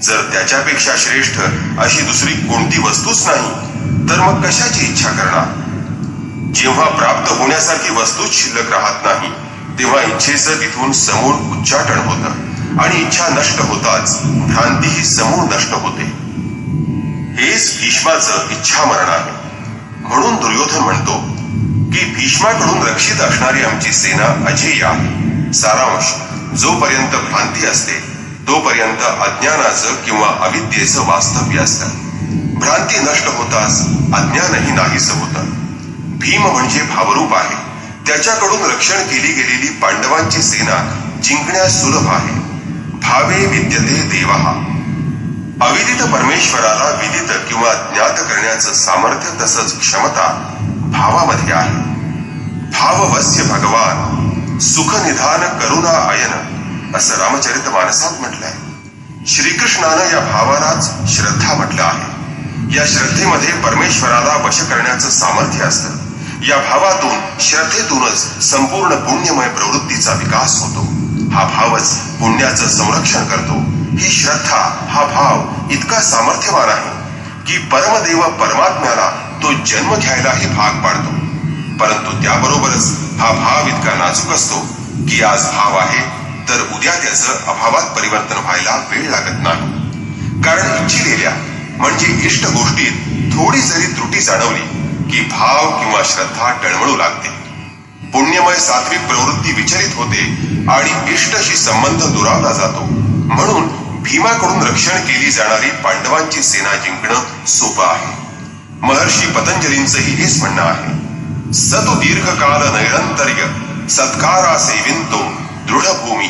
जर त्याच्यापेक्षा श्रेष्ठ अशी दुसरी कोणती वस्तूच नाही तर मग कशाची इच्छा करणार? जेव्हा प्राप्त होण्यासारखी वस्तूच शिल्लक राहत नाही तेव्हा इच्छेचं तिथून समूळ उच्चाटन होतं आणि इच्छा नष्ट होताच भ्रांतीही समूळ नष्ट होते. हेच भीष्माचं इच्छा मरण आहे. म्हणून दुर्योधन म्हणतो की भीष्माकडून रक्षित असणारी आमची सेना अजेय आहे. सारांश, जोपर्यंत भ्रांती असते तोपर्यंत अज्ञानाचं किंवा अविद्येचं वास्तव्य असतं. भ्रांती नष्ट होताच अज्ञानही नाहीसं होतं. भीम म्हणजे भावरूप आहे. त्याच्याकडून रक्षण केली गेलेली पांडवांची सेना जिंकण्यास सुलभ आहे. भावे विद्यते देवः. अविदित परमेश्वराला विदित किंवा ज्ञात करण्याचं सामर्थ्य तसंच क्षमता भावामध्ये आहे. भाववस्य भगवान सुख निधान करुणा अयन असं रामचरितमानसात म्हटलंय. श्रीकृष्णानं या भावालाच श्रद्धा म्हटलं आहे. या श्रद्धेमध्ये परमेश्वराला वश करण्याचं सामर्थ्य असतं. या भावातून श्रद्धेतूनच संपूर्ण पुण्यमय प्रवृत्तीचा विकास होतो. हा भावच पुण्याचं संरक्षण करतो. ही श्रद्धा, हा भाव इतका सामर्थ्यवान आहे की परमदेव परमात्म्याला तो जन्म घ्यायलाही भाग पाडतो. परंतु त्याबरोबरच हा भाव इतका नाजूक असतो की आज भाव आहे तर उद्या त्याचं अभावात परिवर्तन व्हायला वेळ लागत नाही. कारण इच्छिलेल्या म्हणजे इष्ट गोष्टीत थोडी जरी त्रुटी जाणवली की भाव किंवा श्रद्धा टळमळू लागते. पुण्यमय सात्विक प्रवृत्ती विचलित होते आणि इष्टशी संबंध दुरावला जातो. म्हणून भीमाकडून रक्षण केली जाणारी पांडवांची सेना जिंकणं सोपं आहे. महर्षी पतंजलींचंही हेच म्हणणं आहे. सतु दीर्घकाल नैरंतर्य सत्कारा सेविंतो दृढभूमी.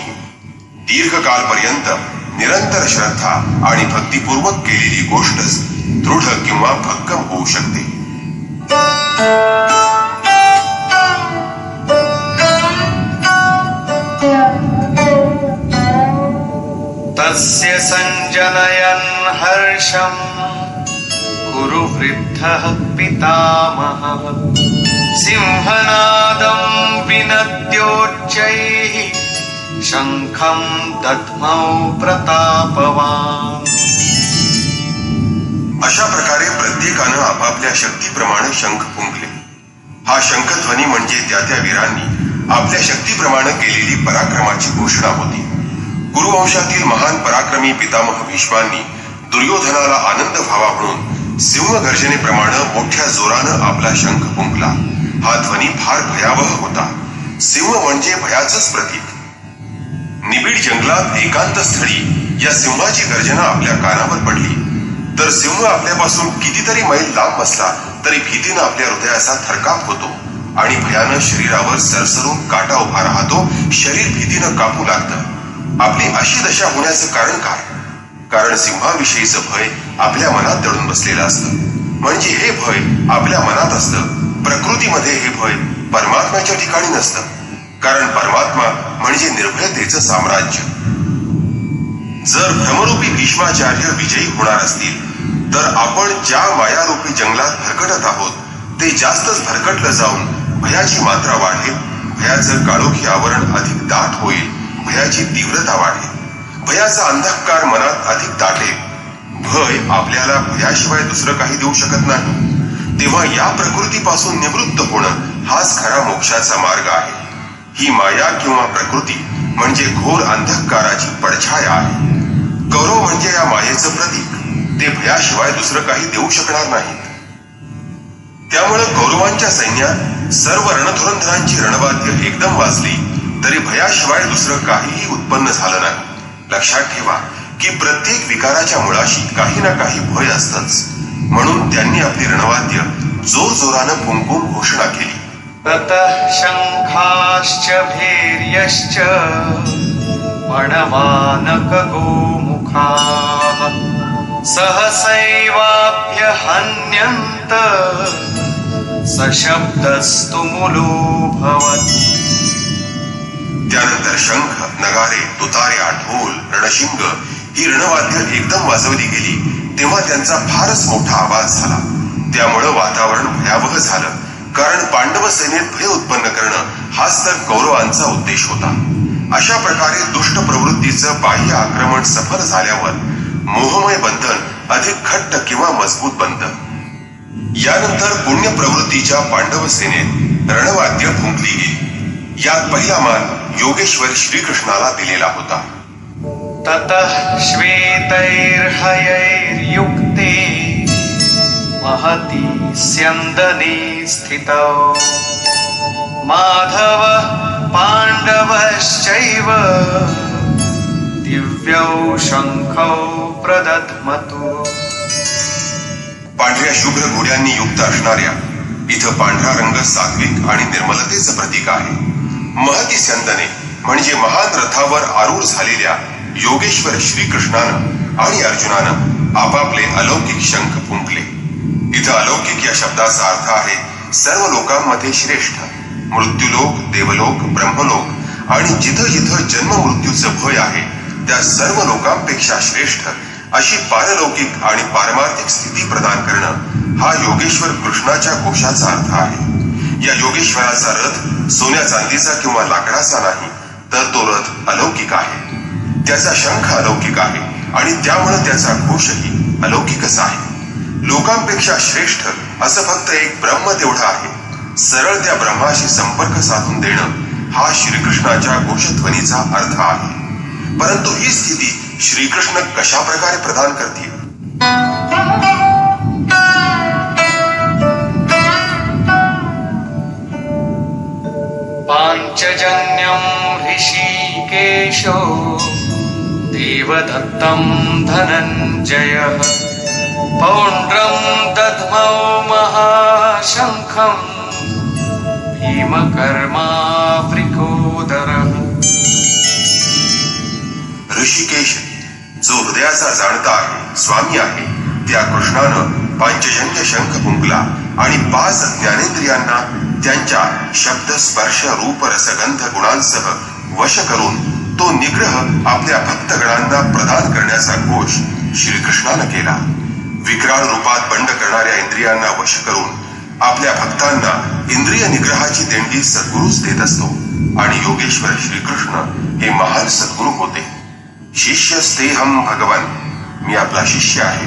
दीर्घकालपर्यंत निरंतर श्रद्धा आणि भक्तिपूर्वक केलेली गोष्टच दृढ किंवा भक्कम होऊ शकते. तस्य संजनयन् हर्षं कुरु वृद्धः पितामहः. सिंहनादं विनद्योच्चैः शंखं दद्मौ प्रतापवान्. अशा प्रकारे प्रत्येकानं आपापल्या शक्तीप्रमाणे शंख फुंकले. हा शंखध्वनी म्हणजे त्या वीरांनी आपल्या शक्तीप्रमाणे केलेली पराक्रमाची घोषणा होती. कुरुवंशातील महान पराक्रमी पितामह भीष्मांनी दुर्योधनाला आनंद व्हावा म्हणून सिंहगर्जनेप्रमाणे मोठ्या जोरानं आपला शंख फुंकला. हा ध्वनी फार भयावह होता. सिंह म्हणजे भयाचंच प्रतीक. निबिड जंगलात एकांत स्थळी या सिंहाची गर्जना आपल्या कानावर पडली तर सिंह आपल्यापासून कितीतरी मैल लांब बसला तरी भीतीनं आपल्या हृदयाचा थरकाप होतो आणि भयानं शरीरावर सरसरून काटा उभा राहतो. शरीर भीतीनं कापू लागतं. आपली अशी दशा होण्याचं कारण काय? कारण सिंहाविषयीचं भय आपल्या मनात दडून बसलेलं असतं. म्हणजे हे भय आपल्या मनात असतं. प्रकृतीमध्ये हे भय परमात्म्याच्या ठिकाणी नसतं. कारण परमात्मा म्हणजे निर्भयतेचं साम्राज्य. जर भ्रमरूपी भीष्माचार्य विजयी होणार असतील तर आपण ज्या मायारूपी जंगलात भरकटत आहोत ते जास्तच भरकटलं जाऊन भयाची मात्रा वाढेल. भयाचं काळोखी आवरण अधिक दाट होईल. भयाची तीव्रता वाढेल. भयाचा अंधकार मनात अधिक दाटेल. भय आपल्याला भयाशिवाय दुसरं काही देऊ शकत नाही. तेव्हा या प्रकृतीपासून निवृत्त होणं हाच खरा मोक्षाचा मार्ग आहे. ही माया किंवा प्रकृती म्हणजे घोर अंधकाराची पडछाया आहे. कौरव म्हणजे या मायेचं प्रतीक. ते भयाशिवाय दुसरं काही देऊ शकणार नाहीत. त्यामुळे कौरवांच्या सैन्यात सर्व रणधुरंधरांची रणवाद्य एकदम वाजली तरी भयाशिवाय दुसरं काहीही उत्पन्न झालं नाही. लक्षात ठेवा की प्रत्येक विकाराच्या मुळाशी काही ना काही भय असतंच. म्हणून त्यांनी आपली रणवाद्य जोरजोरानं फुंकून घोषणा केली. ततः शंखाश्च भैर्यश्च पणवानक गोमुखाः सहसैवाभ्यहन्यन्त सशब्दस्तु मुलोऽभवत्. त्यानंतर शंख, नगारे, तुतार्या, ढोल, रणशिंग ही रणवाद्य एकदम वाजवली गेली तेव्हा त्यांचा फारच मोठा आवाज झाला. त्यामुळं वातावरण भयावह झालं. कारण पांडव सेनेत भय उत्पन्न करणं हाच तर कौरवांचा उद्देश होता. अशा प्रकारे दुष्ट प्रवृत्तीचं बाह्य आक्रमण सफल झाल्यावर मोहमय बंधन अधिक घट्ट किंवा मजबूत बनतं. यानंतर पुण्य प्रवृत्तीच्या पांडव सेनेत रणवाद्य फुंकली गेली. यात पहिला मान योगेश्वर श्रीकृष्णाला दिलेला होता. ततः श्वेतैर्हयैर्युक्ते महती स्यन्दने स्थितौ माधव पाण्डवश्चैव दिव्यौ शंखौ प्रदध्मतु. पांढऱ्या शुभ्र घोड्यांनी युक्त असणाऱ्या इथं पांढरा रंग सात्विक आणि निर्मलतेचं प्रतीक आहे. महती स्यंदने म्हणजे महान रथावर आरूढ झालेल्या योगेश्वर श्रीकृष्णानं आणि अर्जुनानं आपापले अलौकिक शंख फुंकले. इथं अलौकिक या शब्दाचा अर्थ आहे सर्व लोकांमध्ये श्रेष्ठ. मृत्यूलोक, देवलोक, ब्रह्मलोक आणि जिथं जिथं जन्म मृत्यूचं भय आहे त्या सर्व लोकांपेक्षा श्रेष्ठ अशी पारलौकिक आणि पारमार्थिक स्थिती प्रदान करणं हा योगेश्वर कृष्णाच्या घोषाचा अर्थ आहे. या योगेश्वराचा रथ सोन्या चांदीचा किंवा लाकडाचा नाही तर तो रथ अलौकिक आहे. त्याचा शंख अलौकिक आहे आणि त्यामुळे त्याचा घोषही अलौकिकच आहे. लोकांपेक्षा श्रेष्ठ असं फक्त एक ब्रह्म तेवढं आहे. सरळ त्या ब्रह्माशी संपर्क साधून देणं हा श्रीकृष्णाच्या घोषध्वनीचा अर्थ आहे. परंतु ही स्थिती श्रीकृष्ण कशा प्रकारे प्रदान करतील? पांचजन्यं ऋषिकेशो देवदत्तं धनञ्जयः पौण्ड्रं दध्मौ महाशंखं भीमकर्मावृकोदरः. ऋषिकेश जो हृदयाचा जाणता आहे, स्वामी आहे, त्या कृष्णानं पांचजन्य शंख फुंकला आणि 5 ज्ञानेंद्रियांना त्यांच्या शब्द, स्पर्श, रूप, रसगंध गुणांसह वश करून तो निग्रह आपल्या भक्तगणांना प्रदान करण्याचा घोष श्रीकृष्णानं केला. विक्राळ रूपात बंड करणाऱ्या इंद्रियांना वश करून आपल्या भक्तांना इंद्रिय निग्रहाची देणगी सद्गुरूच देत असतो आणि योगेश्वर श्रीकृष्ण हे महान सद्गुरू होते. शिष्यस्तेहम भगवान, मी आपला शिष्य आहे.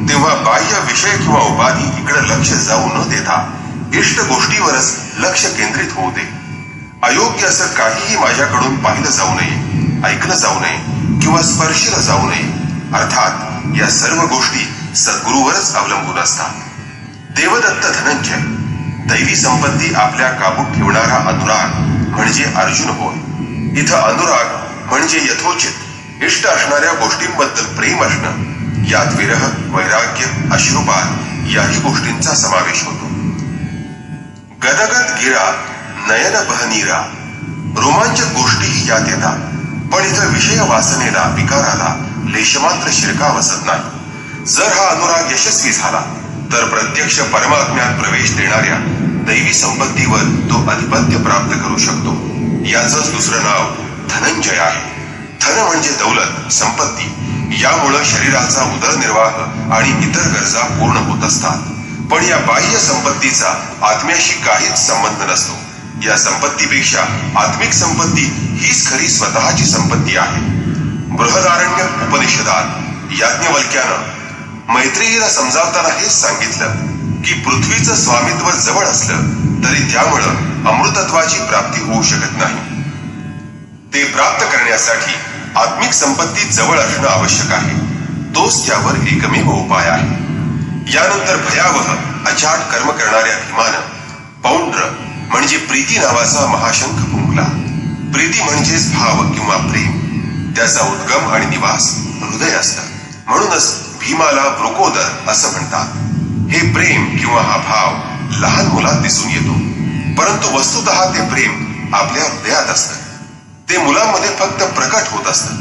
तेव्हा बाह्य विषय किंवा उपाधी इकडे लक्ष जाऊ न देता इष्ट गोष्टीवरच लक्ष केंद्रित होऊ दे. अयोग्य असं काहीही माझ्याकडून पाहिलं जाऊ नये, ऐकलं जाऊ नये किंवा स्पर्शलं जाऊ नये. अर्थात या सर्व गोष्टी सद्गुरूवरच अवलंबून असतात. देवदत्त धनंजय, दैवी संपत्ती आपल्या काबूत ठेवणारा अनुराग म्हणजे अर्जुन होय. इथं अनुराग म्हणजे यथोचित इष्ट असणाऱ्या गोष्टींबद्दल प्रेम असणं. यात विरह, वैराग्य, अश्रुपात याही गोष्टींचा समावेश होतो. गदगद गिरा, नयन बहनीरा, रोमांचक गोष्टीही यात येतात. पण इथं विषय वासनेला, विकाराला लेशमात्र शिरका बसत नाही. जर हा अनुराग यशस्वी झाला तर प्रत्यक्ष परमात्म्यात प्रवेश देणाऱ्या दैवी संपत्तीवर तो अधिपत्य प्राप्त करू शकतो. याचंच दुसरं नाव धनंजय आहे. धन म्हणजे दौलत, संपत्ती. यामुळं शरीराचा उदरनिर्वाह आणि इतर गरजा पूर्ण होत असतात. पण या बाह्य संपत्तीचा आत्म्याशी काहीच संबंध नसतो. या संपत्तीपेक्षा आत्मिक संपत्ती हीच खरी स्वतःची संपत्ती आहे. बृहदारण्य उपनिषदात याज्ञवल्क्यानं मैत्रेयीला समजावताना हेच सांगितलं की पृथ्वीचं स्वामित्व जवळ असलं तरी त्यामुळं अमृतत्वाची प्राप्ती होऊ शकत नाही. ते प्राप्त करण्यासाठी आत्मिक संपत्ती जवळ असणं आवश्यक आहे. तोच त्यावर एकमेव उपाय आहे. यानंतर भयावह अचाट कर्म करणाऱ्या भीमानं पौंड्र म्हणजे प्रीती नावाचा महाशंख फुंकला. प्रीती म्हणजेच भाव किंवा प्रेम, त्याचा उद्गम आणि निवास हृदय असतं. म्हणूनच भीमाला वृकोदर असं म्हणतात. हे प्रेम किंवा हा भाव लहान मुलात दिसून येतो, परंतु वस्तुतः ते प्रेम आपल्या हृदयात असतं. ते मुलांमध्ये फक्त प्रकट होत असतं.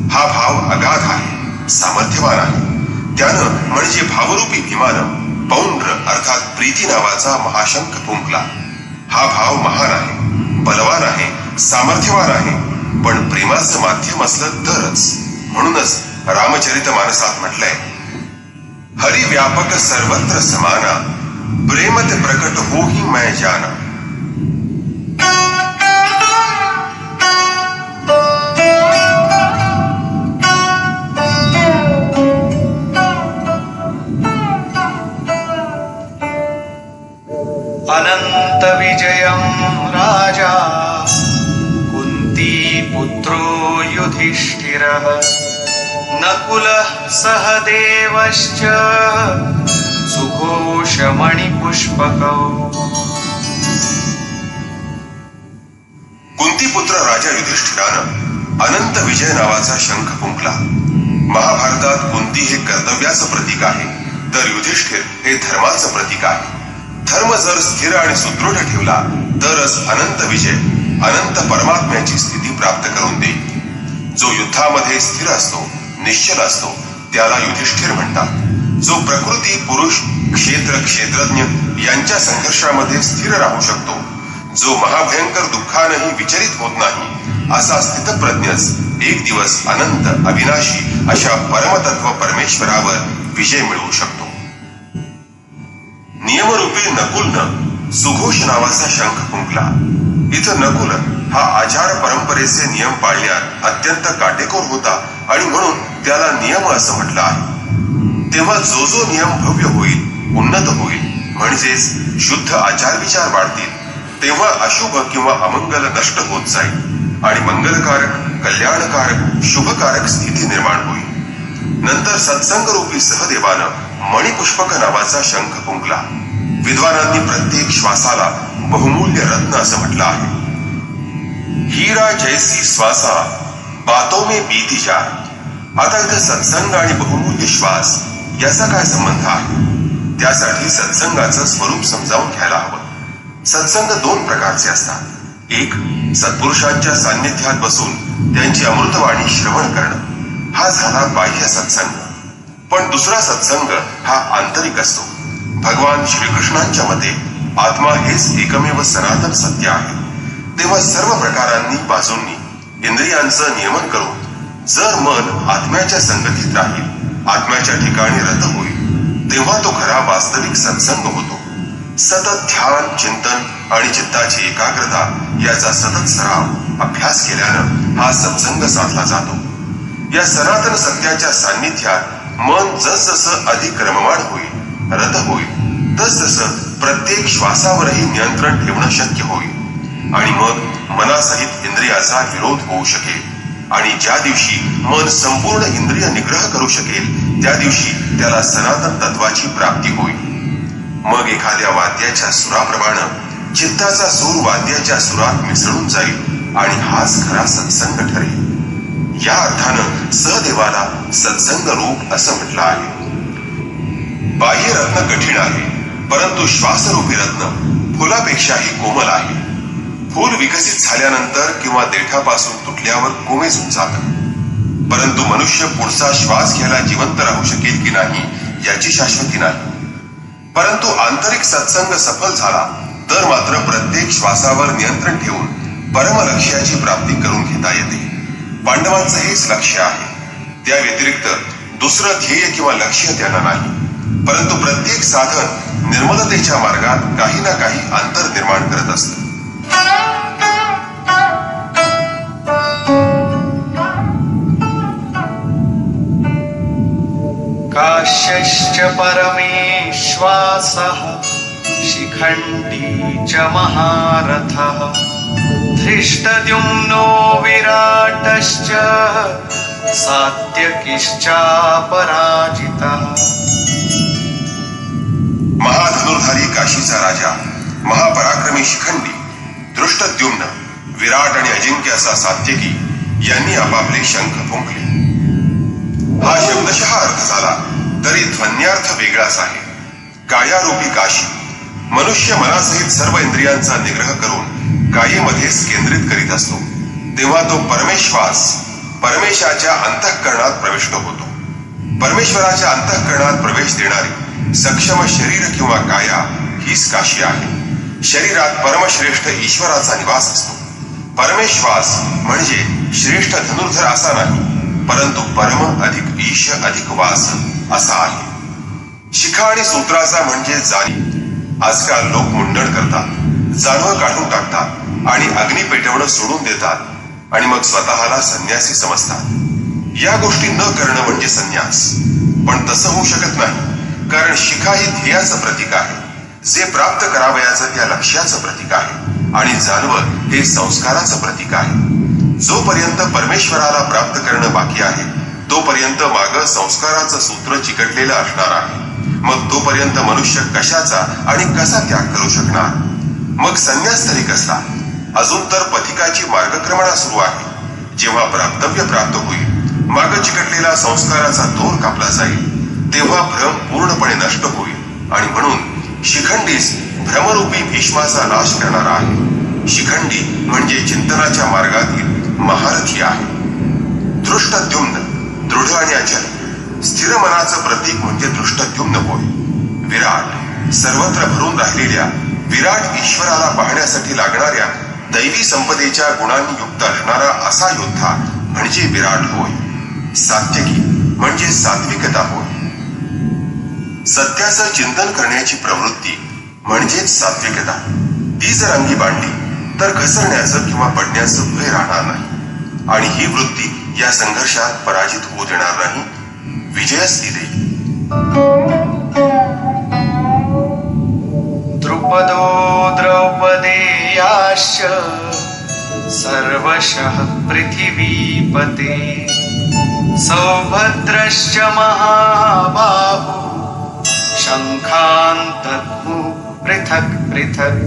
हा भाव अगाध आहे, सामर्थ्यवान आहे. त्यानं म्हणजे भावरूपी भीमानं पौंड्र अर्थात प्रीती नावाचा महाशंख फुंकला. हा भाव महान आहे, बलवान आहे, सामर्थ्यवान आहे, पण प्रेमाचं माध्यम असलं तरच. म्हणूनच रामचरितमानसात म्हटलंय, हरि व्यापक सर्वत्र समाना, प्रेमत प्रकट होही मैं जाना. अनंत विजयं राजा कुंती पुत्रो युधिष्ठिरः नकुलः सहदेवश्च सुघोषमणिपुष्पकौ. कुंतीपुत्र राजा युधिष्ठिरानं अनंत विजय नावाचा शंख फुंकला. महाभारतात कुंती हे कर्तव्याचं प्रतीक आहे, तर युधिष्ठिर हे धर्माचं प्रतीक आहे. धर्म जर स्थिर आणि सुदृढ ठेवला तरच अनंत विजय, अनंत परमात्म्याची स्थिती प्राप्त करून देईल. जो युद्धामध्ये स्थिर असतो, निश्चल असतो, त्याला युधिष्ठिर म्हणतात. जो प्रकृती, पुरुष, क्षेत्र, क्षेत्रज्ञ यांच्या संघर्षामध्ये स्थिर राहू शकतो, जो महाभयंकर दुःखानही विचलित होत नाही, असा स्थितप्रज्ञच एक दिवस अनंत अविनाशी अशा परमतत्व परमेश्वरावर विजय मिळवू शकतो. नियमरूपी नकुलनं सुघोष नावाचा शंख फुंकला. इथं नकुल हा आचार परंपरेचे नियम पाळण्यात अत्यंत काटेकोर होता आणि म्हणून त्याला नियम असं म्हटलं आहे. तेव्हा जो जो नियम भव्य होईल, उन्नत होईल, म्हणजेच शुद्ध आचार विचार वाढतील, तेव्हा अशुभ किंवा अमंगल नष्ट होत जाईल आणि मंगलकारक, कल्याणकारक, शुभकारक स्थिती निर्माण होईल. नंतर सत्संग रूपी सहदेवानं मणिपुष्पक नावाचा शंख फुंकला. विद्वानांनी प्रत्येक श्वासाला बहुमूल्य रत्न असं म्हटलं आहे. हीरा जैसी श्वासा बातों में बीती जाए. आता इथं सत्संग आणि बहुमूल्य श्वास याचा काय संबंध आहे? त्यासाठी सत्संगाचं स्वरूप समजावून घ्यायला हवं. सत्संग दोन प्रकारचे असतात. एक, सत्पुरुषांच्या सान्निध्यात बसून त्यांची अमृतवाणी श्रवण करणं, हा झाला बाह्य सत्संग. पण दुसरा सत्संग हा आंतरिक असतो. भगवान श्रीकृष्णांच्या मते आत्मा हेच एकमेव सनातन सत्य आहे. तेव्हा सर्व प्रकारांनी, बाजूंनी इंद्रियांचं नियमन करून जर मन आत्म्याच्या संगतीत राहील, आत्म्याच्या ठिकाणी रत होईल, तेव्हा तो खरा वास्तविक सत्संग होतो. सतत ध्यान, चिंतन आणि चित्ताची एकाग्रता याचा सतत सराव, अभ्यास केल्यानं हा सत्संग साधला जातो. या सनातन सत्याच्या सान्निध्यात मन जसजसं अधिक क्रमवान होईल, रत होईल, तसतसं प्रत्येक श्वासावरही नियंत्रण ठेवणं शक्य होईल आणि मग मनासहित इंद्रियाचा विरोध होऊ शकेल आणि ज्या दिवशी मन संपूर्ण इंद्रिय निग्रह करू शकेल त्या दिवशी त्याला सनातन तत्वाची प्राप्ती होईल. मग एखाद्या वाद्याच्या सुराप्रमाणे चित्ताचा सूर वाद्याच्या सुरात मिसळून जाईल आणि हाच खरा सत्संग ठरेल. या अर्थानं सहदेवाला सत्संग रूप असं म्हटलं आहे. बाह्य रत्न कठीण आहे, परंतु श्वासरूपी रत्न फुलापेक्षाही कोमल आहे. फूल विकसित झाल्यानंतर किंवा देठापासून तुटल्यावर कोमेजून जातं, परंतु मनुष्य पुढचा श्वास घ्यायला जिवंत राहू शकेल की नाही याची शाश्वती नाही. परंतु आंतरिक सत्संग सफल झाला तर मात्र प्रत्येक श्वासावर नियंत्रण ठेवून परमलक्ष्याची प्राप्ती करून घेता येते. पांडवांचं हेच लक्ष्य आहे. त्या व्यतिरिक्त दुसरं ध्येय किंवा लक्ष्य त्यांना नाही. परंतु प्रत्येक साधन निर्मलतेच्या मार्गात काही ना काही अंतर निर्माण करत असतं. काश्यश्च परमेश्वासः शिखण्डी च महारथः धृष्टद्युम्नो विराटश्च सात्यकिश्चापराजितः. महाधनुर्धारी काशीचा राजा, महापराक्रमी शिखंडी, दृष्टद्युम्न, विराट आणि अजिंक्य असा सात्यकी यांनी आपापले शंख फुंकले. हा शब्दशः अर्थ झाला तरी ध्वन्यार्थ वेगळाच आहे. कायारूपी काशी मनुष्य मनासहित सर्व इंद्रियांचा निग्रह करून कायेमध्येच केंद्रित करीत असतो, तेव्हा तो परमेशाच्या अंतःकरणात प्रविष्ट होतो. परमेश्वराच्या अंतःकरणात प्रवेश देणारी सक्षम शरीर किंवा काया हीच काशी आहे. शरीरात परमश्रेष्ठ ईश्वराचा निवास असतो. परमेश्वास म्हणजे श्रेष्ठ धनुर्धर असा नाही, परंतु परम अधिक ईश अधिक वास असा आहे. शिखा आणि सूत्राचा म्हणजे जाणी. आजकाल लोक मुंडण करतात, जानवं काढून टाकतात आणि अग्नी पेटवणं सोडून देतात आणि मग स्वतःला संन्यासी समजतात. या गोष्टी न करणं म्हणजे संन्यास. पण तसं होऊ शकत नाही, कारण शिखा ही ध्येयाचं प्रतीक आहे, जे प्राप्त करावयाचं त्या लक्ष्याचं प्रतीक आहे, आणि जानवं हे संस्काराचं प्रतीक आहे. जोपर्यंत परमेश्वराला प्राप्त करणं बाकी आहे तोपर्यंत मागं संस्काराचं सूत्र चिकटलेलं असणार आहे. मग तोपर्यंत मनुष्य कशाचा आणि कसा त्याग करू शकणार? मग संन्यास तरी कसला? अजून तर पथिकाची मार्गक्रमणा सुरू आहे. जेव्हा प्राप्तव्य प्राप्त होईल, मागं चिकटलेला संस्काराचा दोर कापला जाईल, तेव्हा भ्रम पूर्णपणे नष्ट होईल. आणि म्हणून शिखंडीच भ्रमरूपी भीष्माचा नाश करणारा आहे. शिखंडी म्हणजे चिंतनाच्या मार्गातील महारथी आहे. दृष्टद्युम्न दृढ आणि अचल स्थिर मनाचं प्रतीक म्हणजे दृष्टद्युम्न होय. विराट सर्वत्र भरून राहिलेल्या विराट ईश्वराला पाहण्यासाठी लागणाऱ्या दैवी संपदेच्या गुणांनी युक्त असणारा असा योद्धा म्हणजे विराट होय. सात्यकी म्हणजे सात्विकता होय. सत्याचं चिंतन करण्याची प्रवृत्ती म्हणजेच सात्विकता. ती जर अंगी बांधली तर घसरण्याचं किंवा पडण्याचं भय राहणार नाही, आणि ही वृत्ती या संघर्षात पराजित होऊ देणार नाही, विजयच ती देईल. द्रुपदो द्रौपदेयाश्च सर्वशः पृथिवीपते सौभद्रश्च महाबाहु शंखान् दद्मुः पृथक् पृथक्.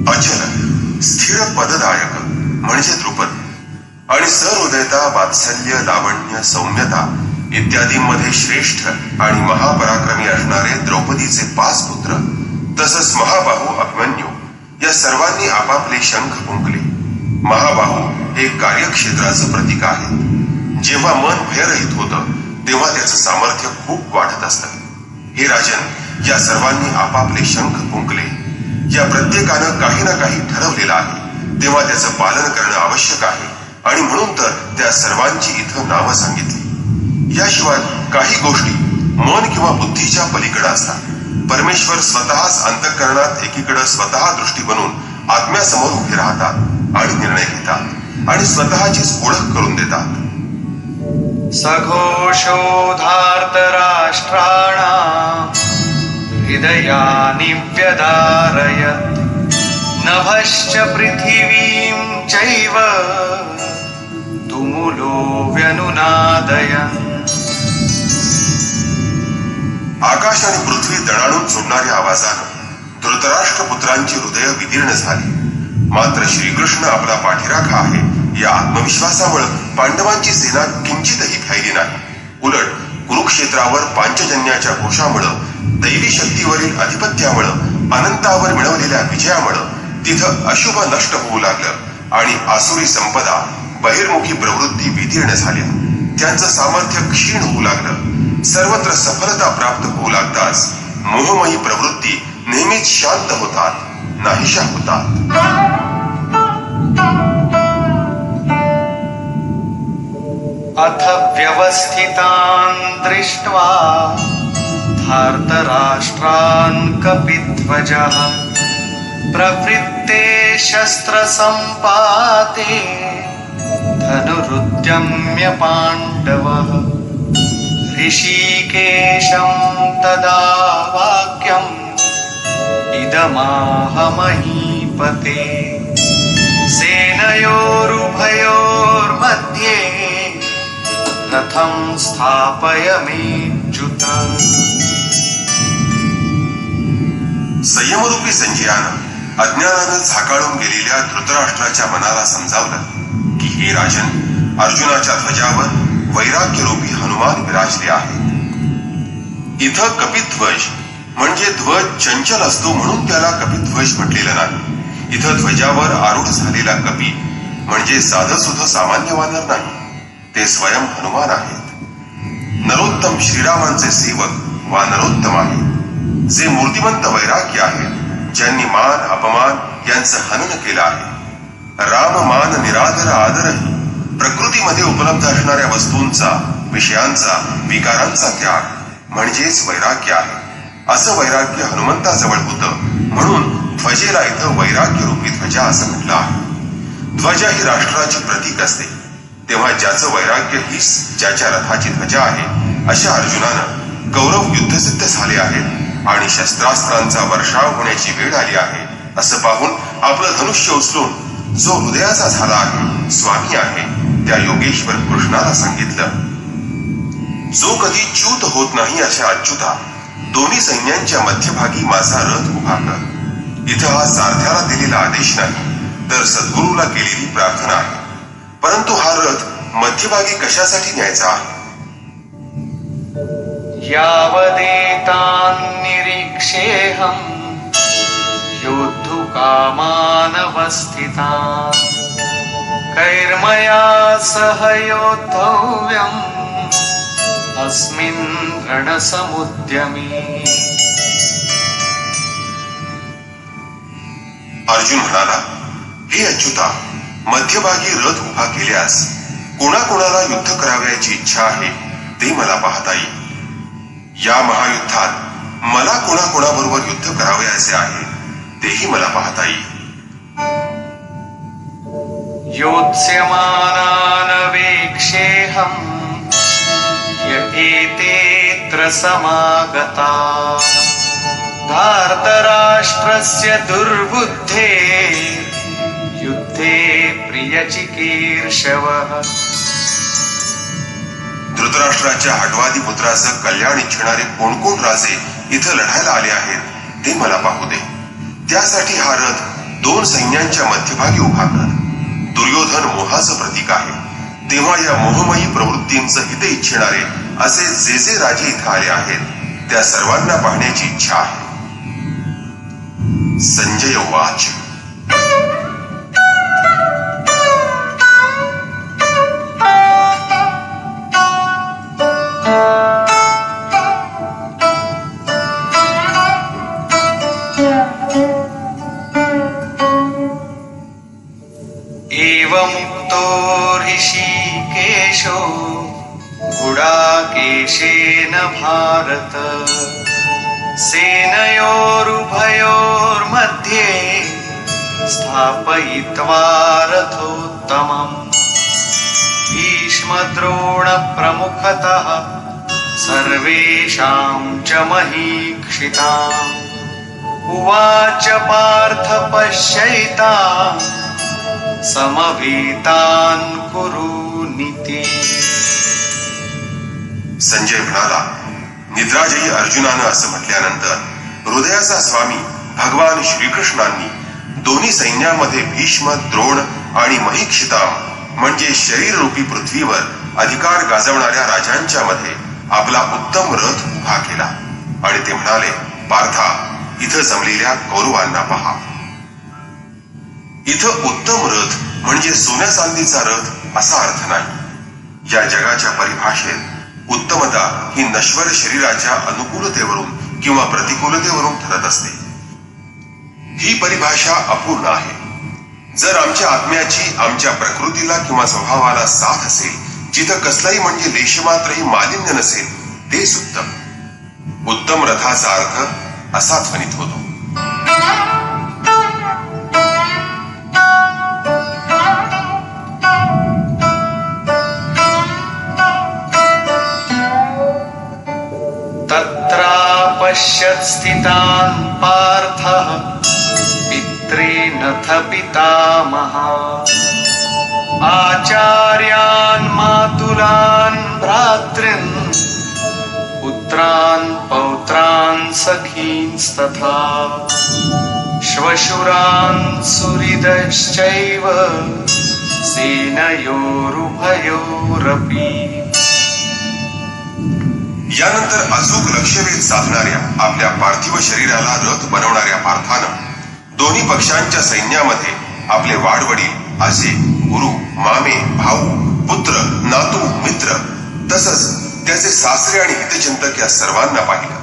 अचल स्थिर पददायक म्हणजे द्रुपद, आणि सहृदयता, वात्सल्य, लावण्य, सौम्यता इत्यादींमध्ये श्रेष्ठ आणि महापराक्रमी असणारे द्रौपदीचे 5 पुत्र, तसंच महाबाहू अभिमन्यू या सर्वांनी आपापले शंख फुंकले. महाबाहू हे कार्यक्षेत्राचं प्रतीक आहे. जेव्हा मन भयरहित होतं तेव्हा त्याचं सामर्थ्य खूप वाढत असतं. हे राजन, या सर्वांनी आपापले शंख फुंकले. या प्रत्येकानं काही ना काही ठरवलेलं आहे, तेव्हा त्याचं पालन करणं आवश्यक आहे, आणि म्हणून तर त्या सर्वांची इथं नावं सांगितली. याशिवाय काही गोष्टी मन किंवा बुद्धीच्या पलीकडे असतात. परमेश्वर स्वतःच अंतःकरणात एकीकडे स्वतः दृष्टी बनून आत्म्यासमोर उभे राहतात आणि निर्णय घेतात आणि स्वतःचीच ओळख करून देतात. सघोषोधार्त राष्ट्राणां हृदयानि व्यदारयत् नभश्च पृथिवीं चैव तुमुलो व्यनुनादयन्. आकाश आणि पृथ्वी दणाणून सोडणाऱ्या आवाजानं धृतराष्ट्रपुत्रांची हृदय विदीर्ण झाली. मात्र श्रीकृष्ण आपला पाठीराखा आहे या आत्मविश्वासामुळे पांडवांची सेना किंचितही भ्यायली नाही. उलट कुरुक्षेत्रावर पांचजन्याच्या घोषामुळं, दैवी शक्तीवरील अधिपत्यामुळं, अनंतावर मिळवलेल्या विजयामुळं तिथं अशुभ नष्ट होऊ लागलं आणि आसुरी संपदा, बहिर्मुखी प्रवृत्ती विदीर्ण झाल्या. त्यांचं सामर्थ्य क्षीण होऊ लागलं. सर्वत्र सफलता प्राप्त होऊ लागताच मोहमयी प्रवृत्ती नेहमीच शांत होतात, नाहीशा होतात. अथ व्यवस्थितान् दृष्ट्वा धार्तराष्ट्रान् कपिध्वजः प्रवृत्ते शस्त्रसम्पाते धनुरुद्यम्य पाण्डवः. ऋषिकेशं तदा वाक्यम् इदमाह महीपते सेनयोरुभयोर्मध्ये रथं स्थापयमेच्युत. संयमरूपी संजयानं अज्ञानानं झाकाळून गेलेल्या धृतराष्ट्राच्या मनाला समजावलं की हे राजन, अर्जुनाच्या ध्वजावर वैराग्यरूपी हनुमान विराजले आहेत. इथं कपिध्वज म्हणजे ध्वज चंचल असतो म्हणून त्याला कपिध्वज म्हटलेलं नाही. इथं ध्वजावर आरूढ झालेला कपी म्हणजे साधंसुधं सामान्य वानर नाही, ते स्वयं हनुमान आहेत. नरोत्तम श्रीरामांचे सेवक वा नरोत्तम आहेत, जे मूर्तिमंत वैराग्य आहेत, ज्यांनी मान अपमान यांचं हनन केलं आहे. राम मान निरादर आदरही, प्रकृतीमध्ये उपलब्ध असणाऱ्या वस्तूंचा, विषयांचा, विकारांचा त्याग म्हणजेच वैराग्य आहे. असं वैराग्य हनुमंताजवळ होतं म्हणून ध्वजेला इथं वैराग्यरूपी ध्वजा असं म्हटलं आहे. ध्वजा ही राष्ट्राची प्रतीक असते, तेव्हा ज्याचं वैराग्य हीच ज्याच्या रथाची ध्वजा आहे, अशा अर्जुनानं कौरव युद्धसिद्ध झाले आहेत आणि शस्त्रास्त्रांचा वर्षाव होण्याची वेळ आली आहे असं पाहून आपलं धनुष्य उचलून जो हृदयाचा झाला आहे, स्वामी आहे, त्या योगेश्वर कृष्णाला सांगितलं, जो कधी च्यूत होत नाही अशा अच्युता, दोन्ही सैन्यांच्या मध्यभागी माझा रथ उभा कर. इथं हा सारथ्याला दिलेला आदेश नाही, तर सद्गुरूला केलेली प्रार्थना आहे. परंतु हा रथ मध्यभागी कशासाठी न्यायचा आहे? यावदेतान् निरीक्षेऽहं योद्धुकामानवस्थितान् कैर्मया सह योद्धव्यम् अस्मिन् रणसमुद्यमे. अर्जुन म्हणाला, हे अच्युता, मध्यभागी रथ उभा केल्यास कोणाकोणाला युद्ध करावयाची इच्छा आहे ते मला पाहता येईल. या महायुद्धात मला कोणाकोणाबरोबर युद्ध करावयाचे आहे तेही मला पाहता येईल. योत्स्यमानान् वेक्षेऽहम् य एतेऽत्र समागताः धार्तराष्ट्रस्य दुर्बुद्धे युद्धे प्रियचिकीर्षवः. धृतराष्ट्राच्या हटवादी पुत्राचं कल्याण इच्छिणारे कोण कोण राजे इथं लढायला आले आहेत ते मला पाहू दे. त्यासाठी हा रथ दोन सैन्यांच्या मध्यभागी उभा कर. दुर्योधन मोहाचं प्रतीक आहे, तेव्हा या मोहमयी प्रवृत्तींचं हित इच्छिणारे असे जे जे राजे इथं आले आहेत त्या सर्वांना पाहण्याची इच्छा आहे. संजय उवाच. एवमुक्तो ऋषिकेशो गुडाकेशेन भारत सेनयोरुभयोर्मध्ये स्थापयित्वा रथोत्तमम् भीष्मद्रोणप्रमुखतः सर्वेषां च महीक्षिताम्. उवाच पार्थ पश्यैता समवेतान् कुरुनीति. संजय म्हणाला, निद्राजयी अर्जुनानं असं म्हटल्यानंतर हृदयाचा स्वामी भगवान श्रीकृष्णांनी दोन्ही सैन्यामध्ये भीष्म, द्रोण आणि महीक्षिताम म्हणजे शरीररूपी पृथ्वीवर अधिकार गाजवणाऱ्या राजांच्या मध्ये आपला उत्तम रथ उभा केला आणि ते म्हणाले, पार्था, इथं जमलेल्या कौरवांना पहा. इथं उत्तम रथ म्हणजे सोन्या चांदीचा रथ असा अर्थ नाही. या जगाच्या परिभाषेत उत्तमता ही नश्वर शरीराच्या अनुकूलतेवरून किंवा प्रतिकूलतेवरून ठरत असते. ही परिभाषा अपूर्ण आहे. जर आमच्या आत्म्याची आमच्या प्रकृतीला किंवा स्वभावाला साथ असेल, जिथं कसलाही म्हणजे लेशमात्रही मालिन्य नसेल, तेच उत्तम. उत्तम रथाचा अर्थ असा ध्वनित होतो. तत्रापश्यत् स्थितान् पार्थः पितॄनथ पितामहान् आचार्यान् मातुलान् भ्रातॄन् पुत्रान् पौत्रान् सखींस्तथा. श्वशुरान् सुहृदश्चैव सेनयोरुभयोरपि. यानंतर अचूक लक्षवेध साधणाऱ्या आपल्या पार्थिव शरीराला रथ बनवणाऱ्या पार्थानं दोन्ही पक्षांच्या सैन्यामध्ये आपले वाडवडील, आजे, गुरु, मामे, भाऊ, पुत्र, नातू, मित्र तसंच त्याचे सासरे आणि हितचिंतक या सर्वांना पाहिलं.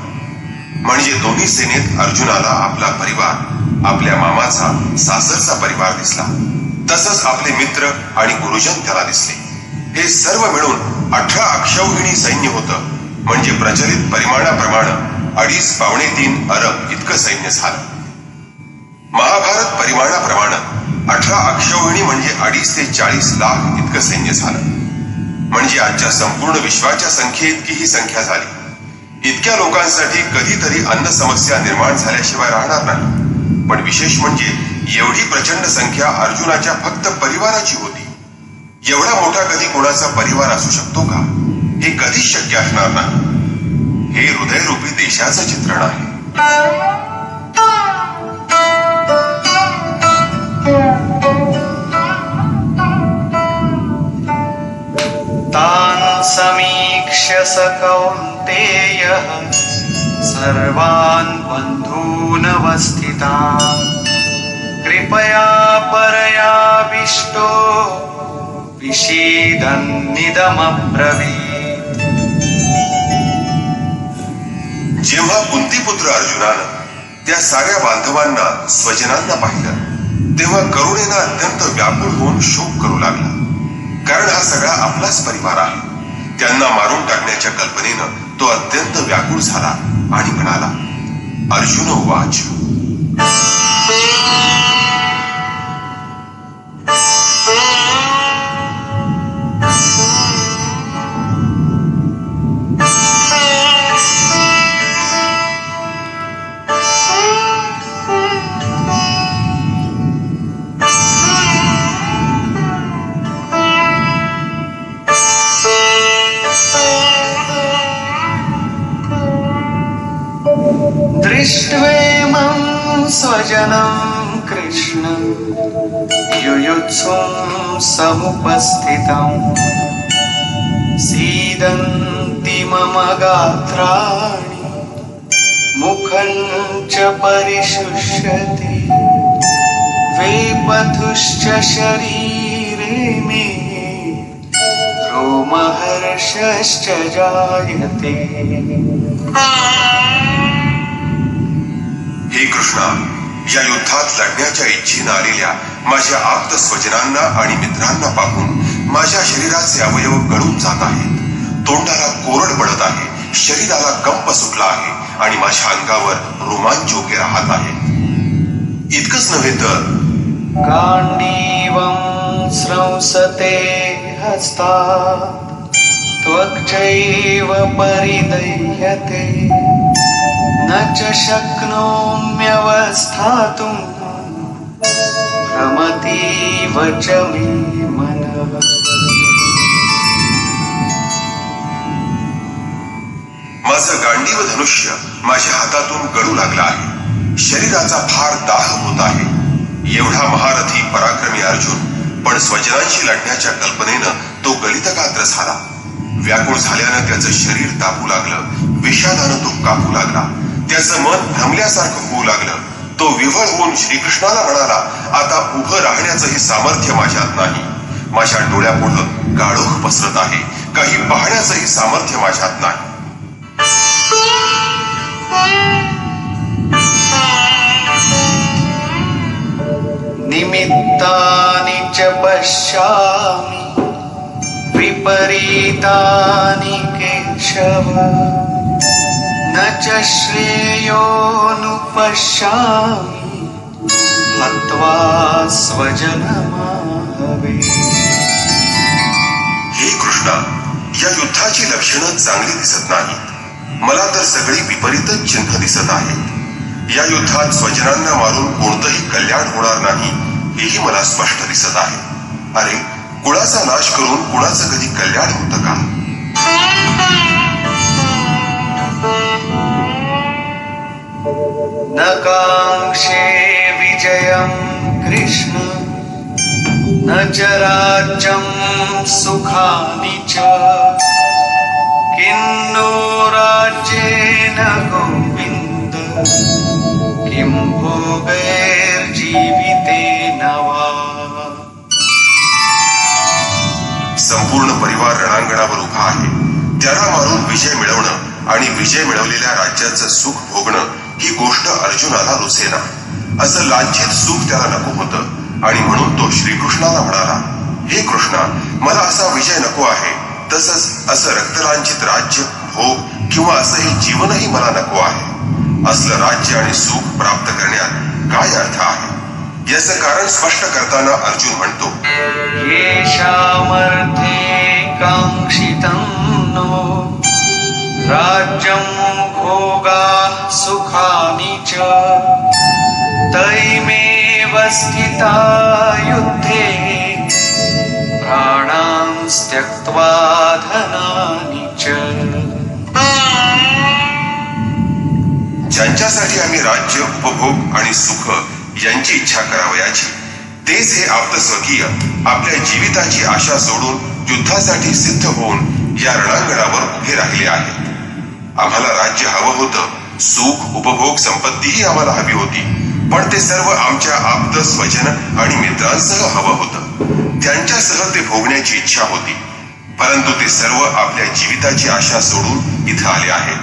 म्हणजे दोन्ही सेनेत अर्जुनाला आपला परिवार, आपल्या मामाचा, सासरचा परिवार दिसला. तसंच आपले मित्र आणि गुरुजन त्याला दिसले. हे सर्व मिळून 18 अक्षौहिणी सैन्य होतं. म्हणजे प्रचलित परिमाणाप्रमाणे 2.5-3 अरब इतकं सैन्य झालं. महाभारत परिमाणाप्रमाणे 18 अक्षौहिणी म्हणजे 2.5 ते 40 लाख इतकं सैन्य झालं. म्हणजे आजच्या संपूर्ण विश्वाच्या संख्येइतकी ही संख्या झाली. इतक्या लोकांसाठी कधीतरी अन्न समस्या निर्माण झाल्याशिवाय राहणार नाही. पण विशेष म्हणजे एवढी प्रचंड संख्या अर्जुनाच्या फक्त परिवाराची होती. एवढा मोठा कधी कोणाचा परिवार असू शकतो का? हे कधीच शक्य असणार नाही. हे हृदयरूपी देशाचं चित्रण आहे. तान् समीक्ष्य स कौन्तेयः सर्वान् बन्धूनवस्थितान् कृपया परयाविष्टो विषीदन्निदमब्रवीत्. जेव्हा कुंतीपुत्र अर्जुनानं त्या साऱ्या बांधवांना, स्वजनांना पाहिलं तेव्हा करुणेनं अत्यंत व्याकुळ होऊन शोक करू लागला. कारण हा सगळा आपलाच परिवार आहे. त्यांना मारून टाकण्याच्या कल्पनेनं तो अत्यंत व्याकुळ झाला आणि म्हणाला, अर्जुन उवाच. दृष्ट्वेमं स्वजनं कृष्ण युयुत्सुं समुपस्थितम् सीदन्ति मम गात्राणि मुखं च परिशुष्यति वेपथुश्च शरीरे मे रोमहर्षश्च जायते. हे कृष्णा, या युद्धात लढण्याच्या इच्छेनं आलेल्या माझ्या आप्त स्वजनांना आणि मित्रांना पाहून माझ्या शरीराचे अवयव गळून जात आहेत. तोंडाला कोरड पडत आहे, शरीराला कंप सुटला आहे आणि माझ्या अंगावर रोमांच उभे राहत आहे. इतकंच नव्हे तर गांडीवं स्रंसते हस्तात् त्वक्चैव परिदह्यते न च शक्नोम्यवस्थातुं भ्रमतीव च मे मनः. माझं गांडीव धनुष्य माझ्या हातातून गळू लागला आहे. शरीराचा फार दाह होत आहे. एवढा महारथी पराक्रमी अर्जुन पण स्वजनांशी लढण्याच्या कल्पनेनं तो गलितगात्र झाला. व्याकुळ झाल्यानं त्याचं शरीर तापू लागलं. विषादानं तो कापू लागला. त्याचं मन भ्रमल्यासारखं होऊ लागलं. तो विव्हळ होऊन श्रीकृष्णाला म्हणाला, आता उभं राहण्याचंही सामर्थ्य माझ्यात नाही. माझ्या डोळ्यापुढं गाढोख पसरत आहे. काही पाहण्याचंही सामर्थ्य माझ्यात नाही. निमित्तानि च पश्यामि विपरीतानि केशव न च श्रेयोनुपश्यामि हत्वा स्वजनमाहवे. हे कृष्णा, या युद्धाची लक्षणं चांगली दिसत नाहीत. मला तर सगळी विपरीतच चिन्ह दिसत आहेत. या युद्धात स्वजनांना मारून कोणतंही कल्याण होणार नाही हेही मला स्पष्ट दिसत आहे. अरे, कुळाचा नाश करून कुणाचं कधी कल्याण होतं का? न कांक्षे विजयं कृष्ण न च राज्यं सुखानि च किन्नो राज्येन गोविन्द किं भोगैर्जीवितेन वा। संपूर्ण परिवार रणांगणावर उभा आहे. त्याला मारून विजय मिळवणं आणि विजय मिळवलेल्या राज्याचं सुख भोगणं ही गोष्ट अर्जुनाला रुचेना. असं लांछित सुख त्याला नको होतं आणि म्हणून तो श्रीकृष्णाला म्हणाला, हे कृष्णा, मला असा विजय नको आहे. तसंच असं रक्तलांछित राज्य, भोग किंवा असं हे जीवनही मला नको आहे. असलं राज्य आणि सुख प्राप्त करण्यात काय अर्थ आहे? याचं कारण स्पष्ट करताना अर्जुन म्हणतो, येषामर्थे काङ्क्षितं नो राज्यं भोगाः सुखानि च तैमेव स्थिता युद्धे प्राणां त्यक्त्वा धनानि च। ज्यांच्यासाठी आम्ही राज्य, उपभोग आणि सुख यांची इच्छा करावयाची, तेच हे आप्तस्वकीय आपल्या जीविताची आशा सोडून युद्धासाठी सिद्ध होऊन या रणांगणावर उभे राहिले आहेत. आम्हाला राज्य हवं होतं, सुख, उपभोग, संपत्तीही आम्हाला हवी होती, पण ते सर्व आमच्या आप्त स्वजन आणि मित्रांसह हवं होतं. त्यांच्यासह ते भोगण्याची इच्छा होती. परंतु ते सर्व आपल्या जीविताची आशा सोडून इथं आले आहेत.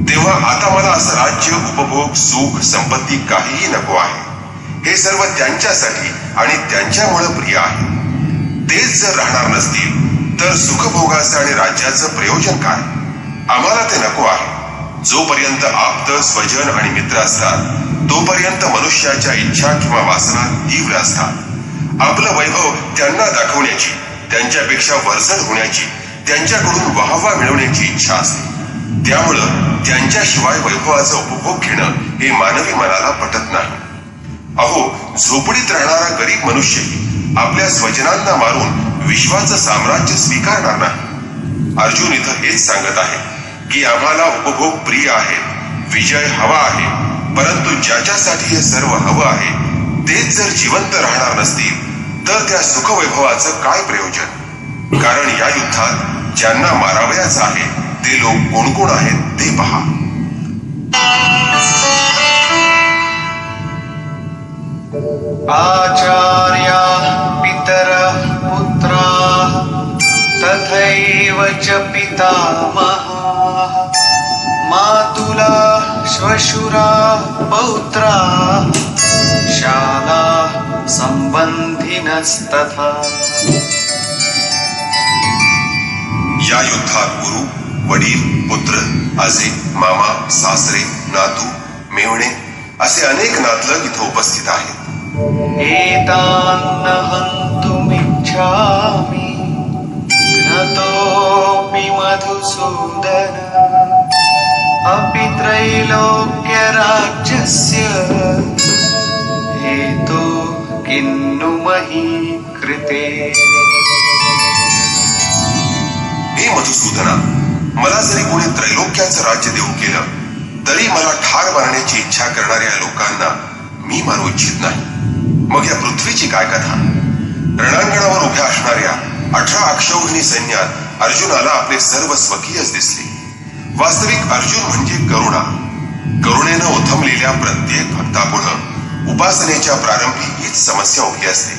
तेव्हा आता मला असं राज्य, उपभोग, सुख, संपत्ती काहीही नको आहे. हे सर्व त्यांच्यासाठी आणि त्यांच्यामुळे प्रिय आहे. तेच जर राहणार नसतील तर सुखभोगाचं आणि राज्याचं प्रयोजन काय? आम्हाला ते नको आहे. जोपर्यंत आप्त, स्वजन आणि मित्र असतात तोपर्यंत मनुष्याच्या इच्छा किंवा वासना तीव्र असतात. आपलं वैभव त्यांना दाखवण्याची, त्यांच्यापेक्षा वरचढ होण्याची, त्यांच्याकडून वाहवा मिळवण्याची इच्छा असते. त्यामुळं त्यांच्याशिवाय वैभवाचा उपभोग घेणं हे मानवी मनाला पटत नाही. अहो, झोपडीत राहणारा गरीब मनुष्यही आपल्या स्वजनांना मारून विश्वाचं साम्राज्य स्वीकारणार नाही. अर्जुन इथं हेच सांगत आहे की आम्हाला उपभोग प्रिय आहेत, विजय हवा आहे, परंतु ज्याच्यासाठी हे सर्व हवं आहे तेच जर जिवंत राहणार नसतील तर त्या सुखवैभवाचं काय प्रयोजन? कारण या युद्धात ज्यांना मारावयाचं आहे ते लोक कोण कोण आहेत ते पहा. आचार्या पितरः पुत्राः तथैव च पितामहाः मातुलाः श्वशुराः पौत्राः शालाः संबंधिनस्तथा। या युद्धात गुरु, वडील, पुत्र, आजे, मामा, सासरे, नातू, मेव्हणे असे अनेक नातलग इथं उपस्थित आहेत. एतान्न हन्तुमिच्छामि घ्नतोऽपि मधुसूदन अपि त्रैलोक्यराज्यस्य हेतो किन्नु मही कृते। हे मधुसूदना, मला जरी कोणी त्रैलोक्याचं राज्य देऊ केलं तरी मला ठार मारण्याची इच्छा करणाऱ्या लोकांना मी मारू इच्छित नाही. मग या पृथ्वीची काय कथा? रणांगणावर उभ्या असणाऱ्या 18 अक्षौहिणी सैन्यात अर्जुनाला आपले सर्व स्वकीयच दिसले. वास्तविक अर्जुन म्हणजे करुणा. करुणेनं ओथंबलेल्या प्रत्येक भक्तापुढं उपासनेच्या प्रारंभी हीच समस्या उभी असते.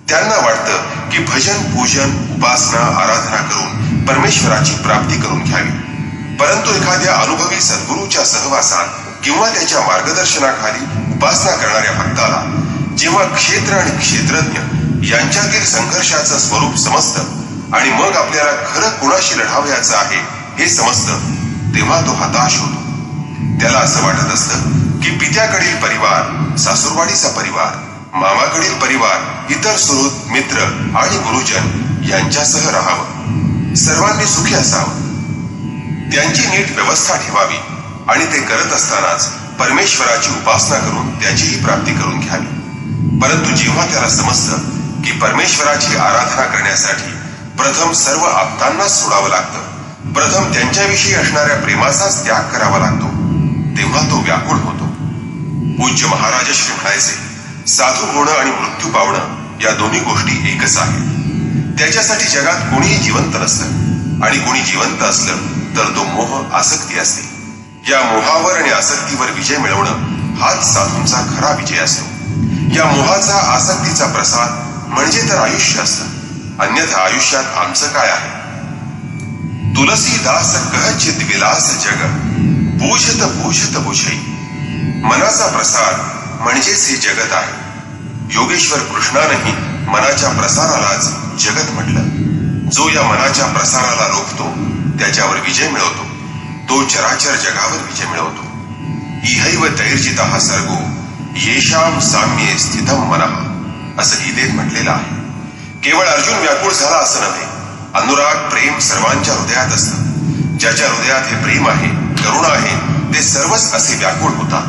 त्यांना वाटतं की भजन, पूजन, उपासना, आराधना करून परमेश्वराची प्राप्ती करून घ्यावी. परंतु एखाद्या अनुभवी सद्गुरूच्या सहवासात किंवा त्याच्या मार्गदर्शनाखाली उपासना करणाऱ्या भक्ताला जेव्हा क्षेत्र आणि क्षेत्रज्ञ यांच्यातील संघर्षाचं स्वरूप समजतं आणि मग आपल्याला खरं कुणाशी लढावयाचं आहे हे समजतं, तेव्हा तो हताश होतो. त्याला असं वाटत असतं की पित्याकडील परिवार, सासूरवाडीचा परिवार, मामाकडील परिवार, इतर सुहृद, मित्र आणि गुरुजन यांच्यासह राहावं, सर्वांनी सुखी असावं, त्यांची नीट व्यवस्था ठेवावी आणि ते करत असतानाच परमेश्वराची उपासना करून त्याचीही प्राप्ती करून घ्यावी. परंतु जेव्हा त्याला समजतं की परमेश्वराची आराधना करण्यासाठी प्रथम सर्व आप्तांनाच सोडावं लागतं, प्रथम त्यांच्याविषयी असणाऱ्या प्रेमाचाच त्याग करावा लागतो, तेव्हा तो व्याकुळ होतो. पूज्य महाराज श्री म्हणायचे, साधू होणं आणि मृत्यू पावणं या दोन्ही गोष्टी एकच आहेत. त्याच्यासाठी जगात कोणीही जिवंत नसतं आणि कोणी जिवंत असलं तर तो मोह आसक्ती असते. या मोहावर आणि आसक्तीवर विजय मिळवणं हाच साधूंचा खरा विजय असतो. या मोहाचा आसक्तीचा प्रसाद म्हणजे तर आयुष्य असतं. अन्यथा आयुष्यात आमचं काय आहे? तुलसीदास कहचित विलास जग, पूजत पूजत बुझई. मनाचा प्रसार म्हणजेच हे जगत आहे. योगेश्वर कृष्णानेही मनाच्या प्रसारालाच जगत म्हटलं. जो या मनाच्या प्रसाराला रोखतो त्याच्यावर विजय मिळवतो, तो चराचर जगावर विजय मिळवतो. इहैव तैर्जितः सर्गो येषाम साम्ये स्थितम मनः, असं गीतेत म्हटलेलं आहे. केवळ अर्जुन व्याकुळ झाला असं नव्हे, अनुराग प्रेम सर्वांच्या हृदयात असतं. ज्याच्या हृदयात हे प्रेम आहे, करुणा आहे, ते सर्वच असे व्याकुळ होतात.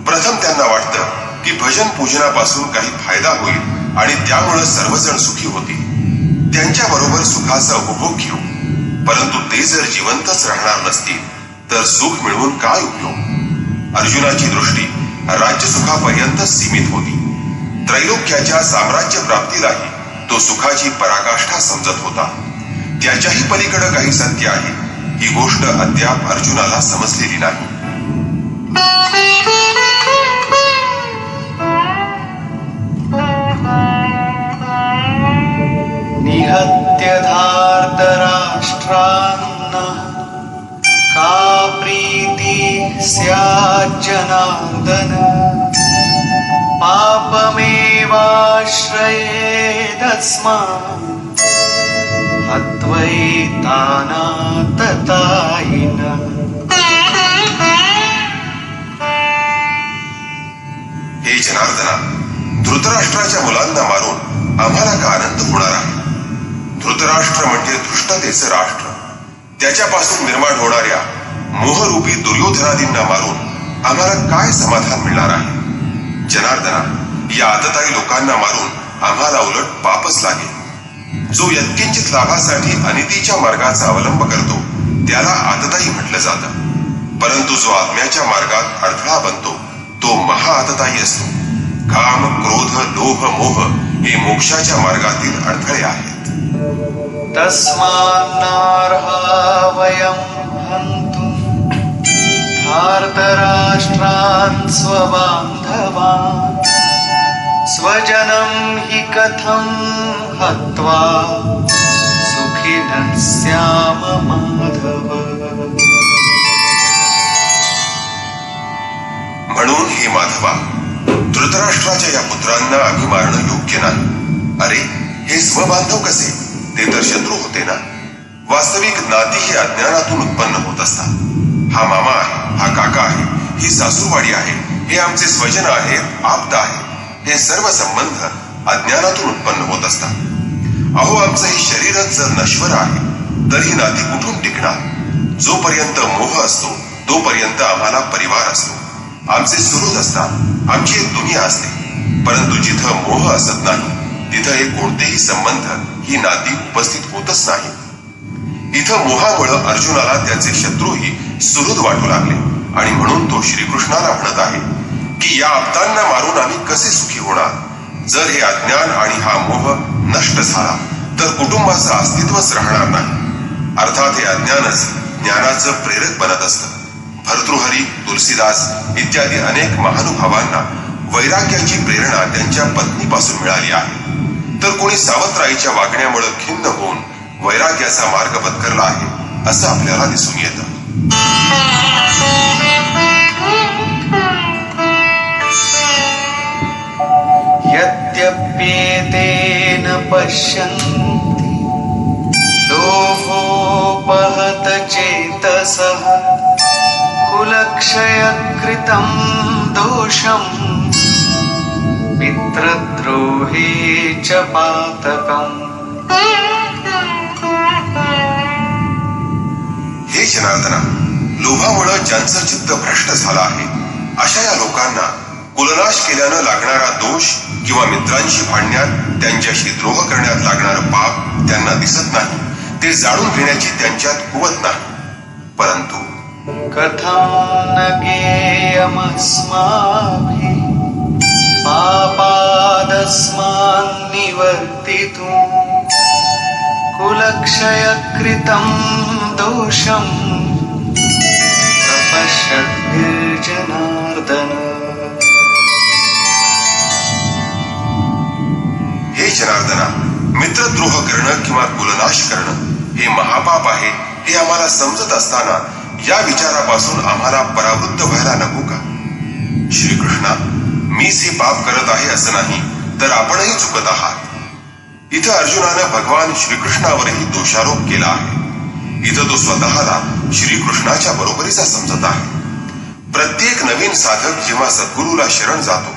प्रथम त्यांना वाटतं की भजन पूजनापासून काही फायदा होईल आणि त्यामुळे सर्वजण सुखी होतील. त्यांच्याबरोबर सुखाचा उपभोग घेऊ. परंतु ते जर जिवंतच राहणार नसतील तर सुख मिळवून काय उपयोग? अर्जुनाची दृष्टी राज्य सुखापर्यंत सीमित होती. त्रैलोक्याच्या साम्राज्य प्राप्तीलाही तो सुखाची पराकाष्ठा समजत होता. त्याच्याही पलीकडे काही सत्य आहे, ही गोष्ट अद्याप अर्जुनाला समजलेली नाही. निहत्य धार्तराष्ट्रान्न का प्रीति स्यात् जनार्दन, पापमेवाश्रयेदस्मात् हत्वैतानाततायिनः. हे जनार्दना, धृतराष्ट्राच्या मुलांना मारून आम्हाला का आनंद होणार आहे? धृतराष्ट्र म्हणजे धृष्टतेचे राष्ट्र. त्याच्यापासून निर्माण होणाऱ्या मोहरूपी दुर्योधनादींना मारून आम्हाला काय समाधान मिळणार आहे? जनार्दना, या आतताई लोकांना मारून आम्हाला उलट पापच लागेल. जो यत्किंचित लाभासाठी अनितीच्या मार्गाचा अवलंब करतो त्याला आतताई म्हटलं जातं. परंतु जो आत्म्याच्या मार्गात अडथळा बनतो तो महाआतताई असतो. काम, क्रोध, लोभ, मोह हे मोक्षाच्या मार्गातील अडथळे आहेत. तस्मान्नार्हा वयं हन्तुं धार्तराष्ट्रान् स्वबान्धवान्, स्वजनं हि कथं हत्वा सुखिनः स्याम माधव. म्हणून हे माधवा, धृतराष्ट्राच्या या पुत्रांना आम्ही मारणं योग्य नाही. अरे, हे स्वबांधव कसे? ते तर शत्रू होते ना. वास्तविक नाती ही अज्ञानातून उत्पन्न होत असतात. हा मामा आहे, हा काका आहे, ही सासूरवाडी आहे, हे आमचे स्वजन आहेत, आप्त आहेत. हे सर्व संबंध अज्ञानातून उत्पन्न होत असतात. अहो, आमचं हे शरीरच जर नश्वर आहे तर ही नाती कुठून टिकणार? जोपर्यंत मोह असतो तोपर्यंत आम्हाला परिवार असतो, आमचे सुहृद असतात, आमची एक दुनिया असते. परंतु जिथं मोह असत नाही तिथं हे कोणतेही संबंध, ही नाती उपस्थित होतच नाही. इथं मोहामुळे अर्जुनाला त्याचे शत्रूही सुहृद वाटू लागले आणि म्हणून तो श्रीकृष्णाला म्हणत आहे की या आप्तांना मारून आम्ही कसे सुखी होणार? जर हे अज्ञान आणि हा मोह नष्ट झाला तर कुटुंबाचं अस्तित्वच राहणार नाही. अर्थात हे अज्ञानच ज्ञानाचं प्रेरक बनत असतं. भर्तृहरी, तुलसीदास इत्यादी अनेक महानुभावांना वैराग्याची प्रेरणा त्यांच्या पत्नीपासून मिळाली आहे. तर कोणी सावत्राईच्या वागण्यामुळे खिन्न होऊन वैराग्याचा मार्ग पत्करला आहे असं आपल्याला दिसून येतं. यद्यप्येतेन पश्यन्ति लोभोपहत चेतसः कुलक्षयकृतं दोषं मित्रद्रोहे च पातकम्. हे जनार्दना, लोभामुळे ज्यांचं चित्त भ्रष्ट झालं आहे अशा या लोकांना कुलनाश केल्यानं लागणारा दोष किंवा मित्रांशी भांडण्यात, त्यांच्याशी द्रोह करण्यात लागणारं पाप त्यांना दिसत नाही. ते जाणून घेण्याची त्यांच्यात कुवत नाही. परंतु कथं न गेय क्षयमस्माभिः पापादस्मान्निवर्तितुं कुलक्षयकृतं दोषं प्रपश्यद्भिर्जनार्दन. हे जनार्दना, मित्रद्रोह करणं किंवा कुलनाश करणं हे महापाप आहे हे आम्हाला समजत असताना या विचारापासून आम्हाला परावृत्त व्हायला नको का? श्रीकृष्णा, मीच हे पाप करत आहे असं नाही, तर आपणही चुकत आहात. इथं अर्जुनानं भगवान श्रीकृष्णावरही दोषारोप केला आहे. इथं तो स्वतःला श्रीकृष्णाच्या बरोबरीचा समजत आहे. प्रत्येक नवीन साधक जेव्हा सद्गुरूला शरण जातो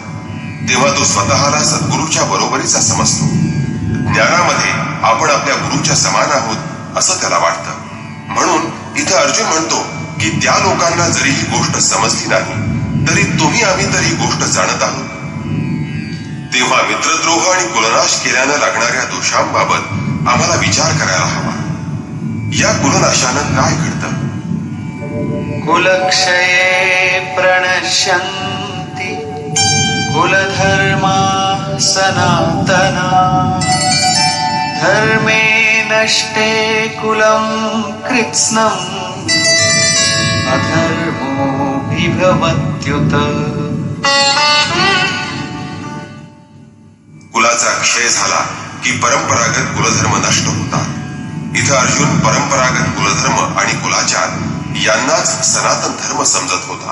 तेव्हा तो स्वतःला सद्गुरूच्या बरोबरीचा समजतो. ज्ञानामध्ये आपण आपल्या गुरुच्या समान आहोत असं त्याला वाटतं. म्हणून इथं अर्जुन म्हणतो की त्या लोकांना जरी ही गोष्ट समजली नाही तरी तुम्ही आम्ही तर ही गोष्ट जाणत आहोत. तेव्हा मित्रद्रोह आणि कुलनाश केल्यानं लागणाऱ्या दोषांबाबत आम्हाला विचार करायला हवा. या कुलनाशानं काय घडतं? कुलक्षये प्रणश्यन्ति कुलधर्मा सनातना धर्मे नष्टे कुलं कृत्स्नम् अधर्मोऽभिभवत्युत. कुलाचा क्षय झाला की परंपरागत कुलधर्म नष्ट होतात. इथं अर्जुन परंपरागत कुलधर्म आणि कुलाचार यांनाच सनातन धर्म समजत होता.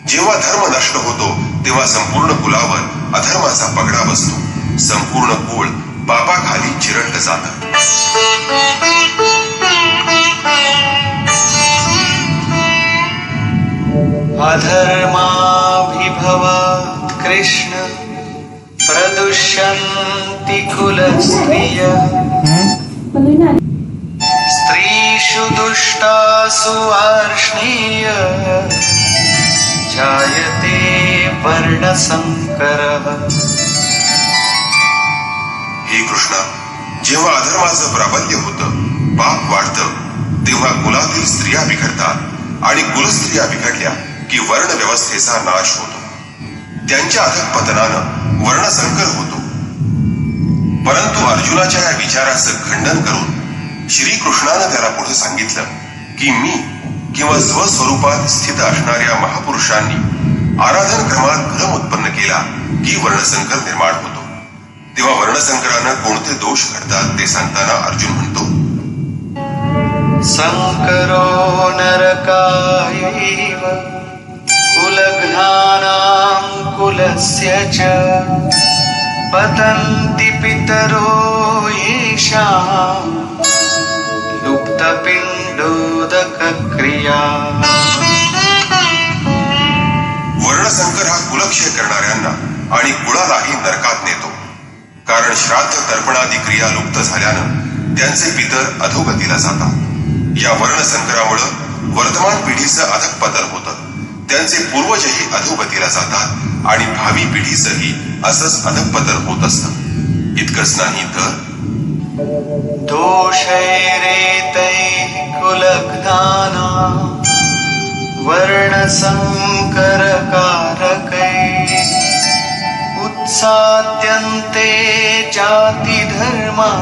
जेव्हा धर्म नष्ट होतो तेव्हा संपूर्ण कुलावर अधर्माचा पगडा बसतो. संपूर्ण कुळ पापाखाली चिरंट जातं. अधर्माभिभवात् कृष्ण प्रदुष्यन्ति कुलस्त्रियः स्त्रीषु दुष्टासु वार्ष्णेय जायते वर्णसंकरः. हे कृष्णा, जेव्हा अधर्माचं प्राबल्य होतं, पाप वाढतं, तेव्हा कुलातील स्त्रिया बिघडतात आणि कुलस्त्रिया बिघडल्या की वर्ण व्यवस्थेचा नाश होतो. त्यांच्या अधःपतनानं वर्णसंकर होतो. परंतु अर्जुनाच्या या विचाराचं खंडन करून श्रीकृष्णानं त्याला पुढे सांगितलं की मी किंवा स्वस्वरूपात स्थित असणाऱ्या महापुरुषांनी आराधन क्रमात भ्रम उत्पन्न केला की वर्णसंकर निर्माण होतो. तेव्हा वर्णसंकरानं कोणते दोष घडतात ते सांगताना अर्जुन म्हणतो, संकरो नरकायैव कुलघ्नानां कुलस्य च पतन्ति पितरो येषां लुप्तपिण्डोदकक्रिया. वर्णसंकर हा कुलक्षय करणाऱ्यांना आणि कुळालाही नरकात नेतो. कारण श्राद्ध तर्पणादी क्रिया लुप्त झाल्यानं त्यांचे पितर अधोगतीला जातात. या वर्णसंकरामुळं वर्तमान पिढीचं अधःपतन होतं. त्यांचे पूर्वजही अधोगतीला जातात आणि भावी पिढीचंही असंच अधःपतन होत असतं. इतकंच नाही तर दोषैरेतैः कुलघ्नानां वर्णसंकरकारकैः उत्साद्यन्ते जातिधर्मा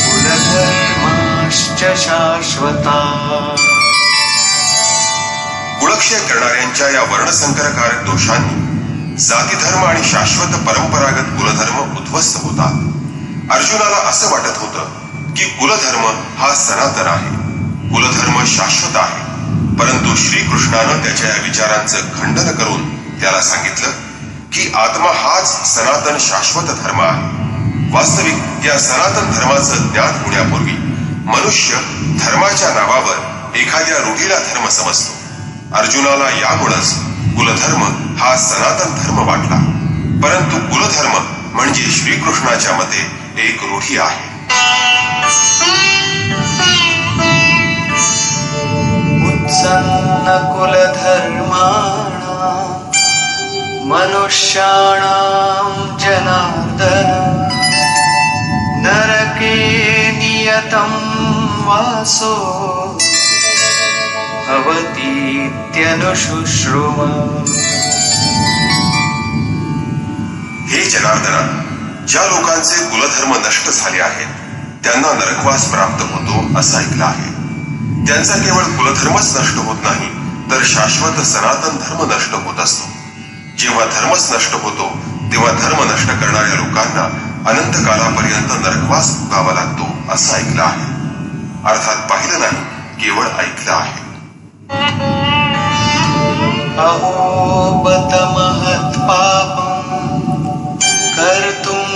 कुलधर्माश्च शाश्वता. कुलक्षय करणाऱ्यांच्या या वर्णसंकरकारक दोषांनी जातीधर्म आणि शाश्वत परंपरागत कुलधर्म उद्ध्वस्त होतात. अर्जुनाला असं वाटत होतं की कुलधर्म हा सनातन आहे, कुलधर्म शाश्वत आहे. परंतु श्रीकृष्णानं त्याच्या या विचारांचं खंडन करून त्याला सांगितलं की आत्मा हाच सनातन शाश्वत धर्म आहे. वास्तविक या सनातन धर्माचं ज्ञान होण्यापूर्वी मनुष्य धर्माच्या नावावर एखाद्या रूढीला धर्म समजतो. अर्जुनाला यामुळेच कुलधर्म हा सनातन धर्म वाटला. परंतु कुलधर्म म्हणजे श्रीकृष्णाच्या मते एक रूढी आहे. उत्सन्न कुलधर्माणां मनुष्याणां जनार्दन नरके नियतं वासो अवतीत्यनुशुश्रुम. हे जनार्दना, ज्या लोकांचे कुलधर्म नष्ट झाले आहेत त्यांना नरकवास प्राप्त होतो असं ऐकलं आहे. त्यांचा केवळ कुलधर्मच नष्ट होत नाही तर शाश्वत सनातन धर्म नष्ट होत असतो. जेव्हा धर्मच नष्ट होतो तेव्हा धर्म नष्ट करणाऱ्या लोकांना अनंत कालापर्यंत नरकवास भोगावा लागतो असं ऐकलं आहे. अर्थात पाहिलं नाही, केवळ ऐकलं आहे. अहो बत महत् पापं कर्तुं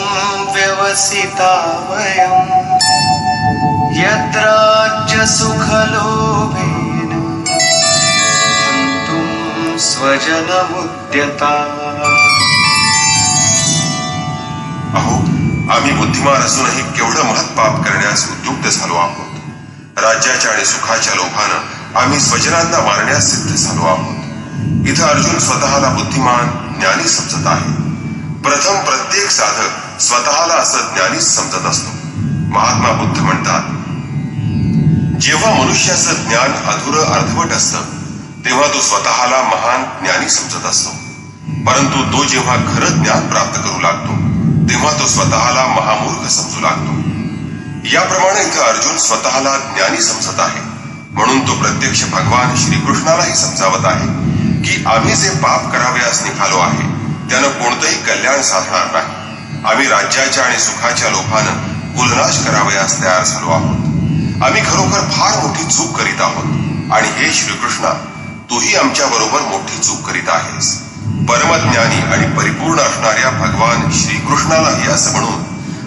व्यवसिता वयं यद्राज्य सुखलोभेन हन्तुं स्वजनमुद्यता. अहो, आम्ही बुद्धिमान असूनही केवढं महत् पाप करण्यास उद्युक्त झालो आहोत. राज्याच्या आणि सुखाच्या लोभानं आम्ही स्वजनांना मारण्यास सिद्ध झालो आहोत. इथं अर्जुन स्वतःला बुद्धिमान ज्ञानी समजत आहे. प्रथम प्रत्येक साधक स्वतःला असं ज्ञानीच समजत असतो. महात्मा बुद्ध म्हणतात, जेव्हा मनुष्याचं ज्ञान अधुरं अर्धवट असतं तेव्हा तो स्वतःला महान ज्ञानी समजत असतो. परंतु तो जेव्हा खरं ज्ञान प्राप्त करू लागतो तेव्हा तो स्वतःला महामूर्ख समजू लागतो. याप्रमाणे इथं अर्जुन स्वतःला ज्ञानी समजत आहे. म्हणून तो प्रत्यक्ष भगवान श्रीकृष्णालाही समजावत आहे की आम्ही जे पाप करावयास निघालो आहे त्यानं कोणतंही कल्याण साधणार नाही. आम्ही राज्याच्या आणि सुखाच्या लोभानं कुलनाश करावयास तयार झालो आहोत. आम्ही खरोखर फार मोठी चूक करीत आहोत आणि हे श्रीकृष्णा, तूही आमच्या बरोबर मोठी चूक करीत आहेस. परमज्ञानी आणि परिपूर्ण असणाऱ्या भगवान श्रीकृष्णालाही असं म्हणून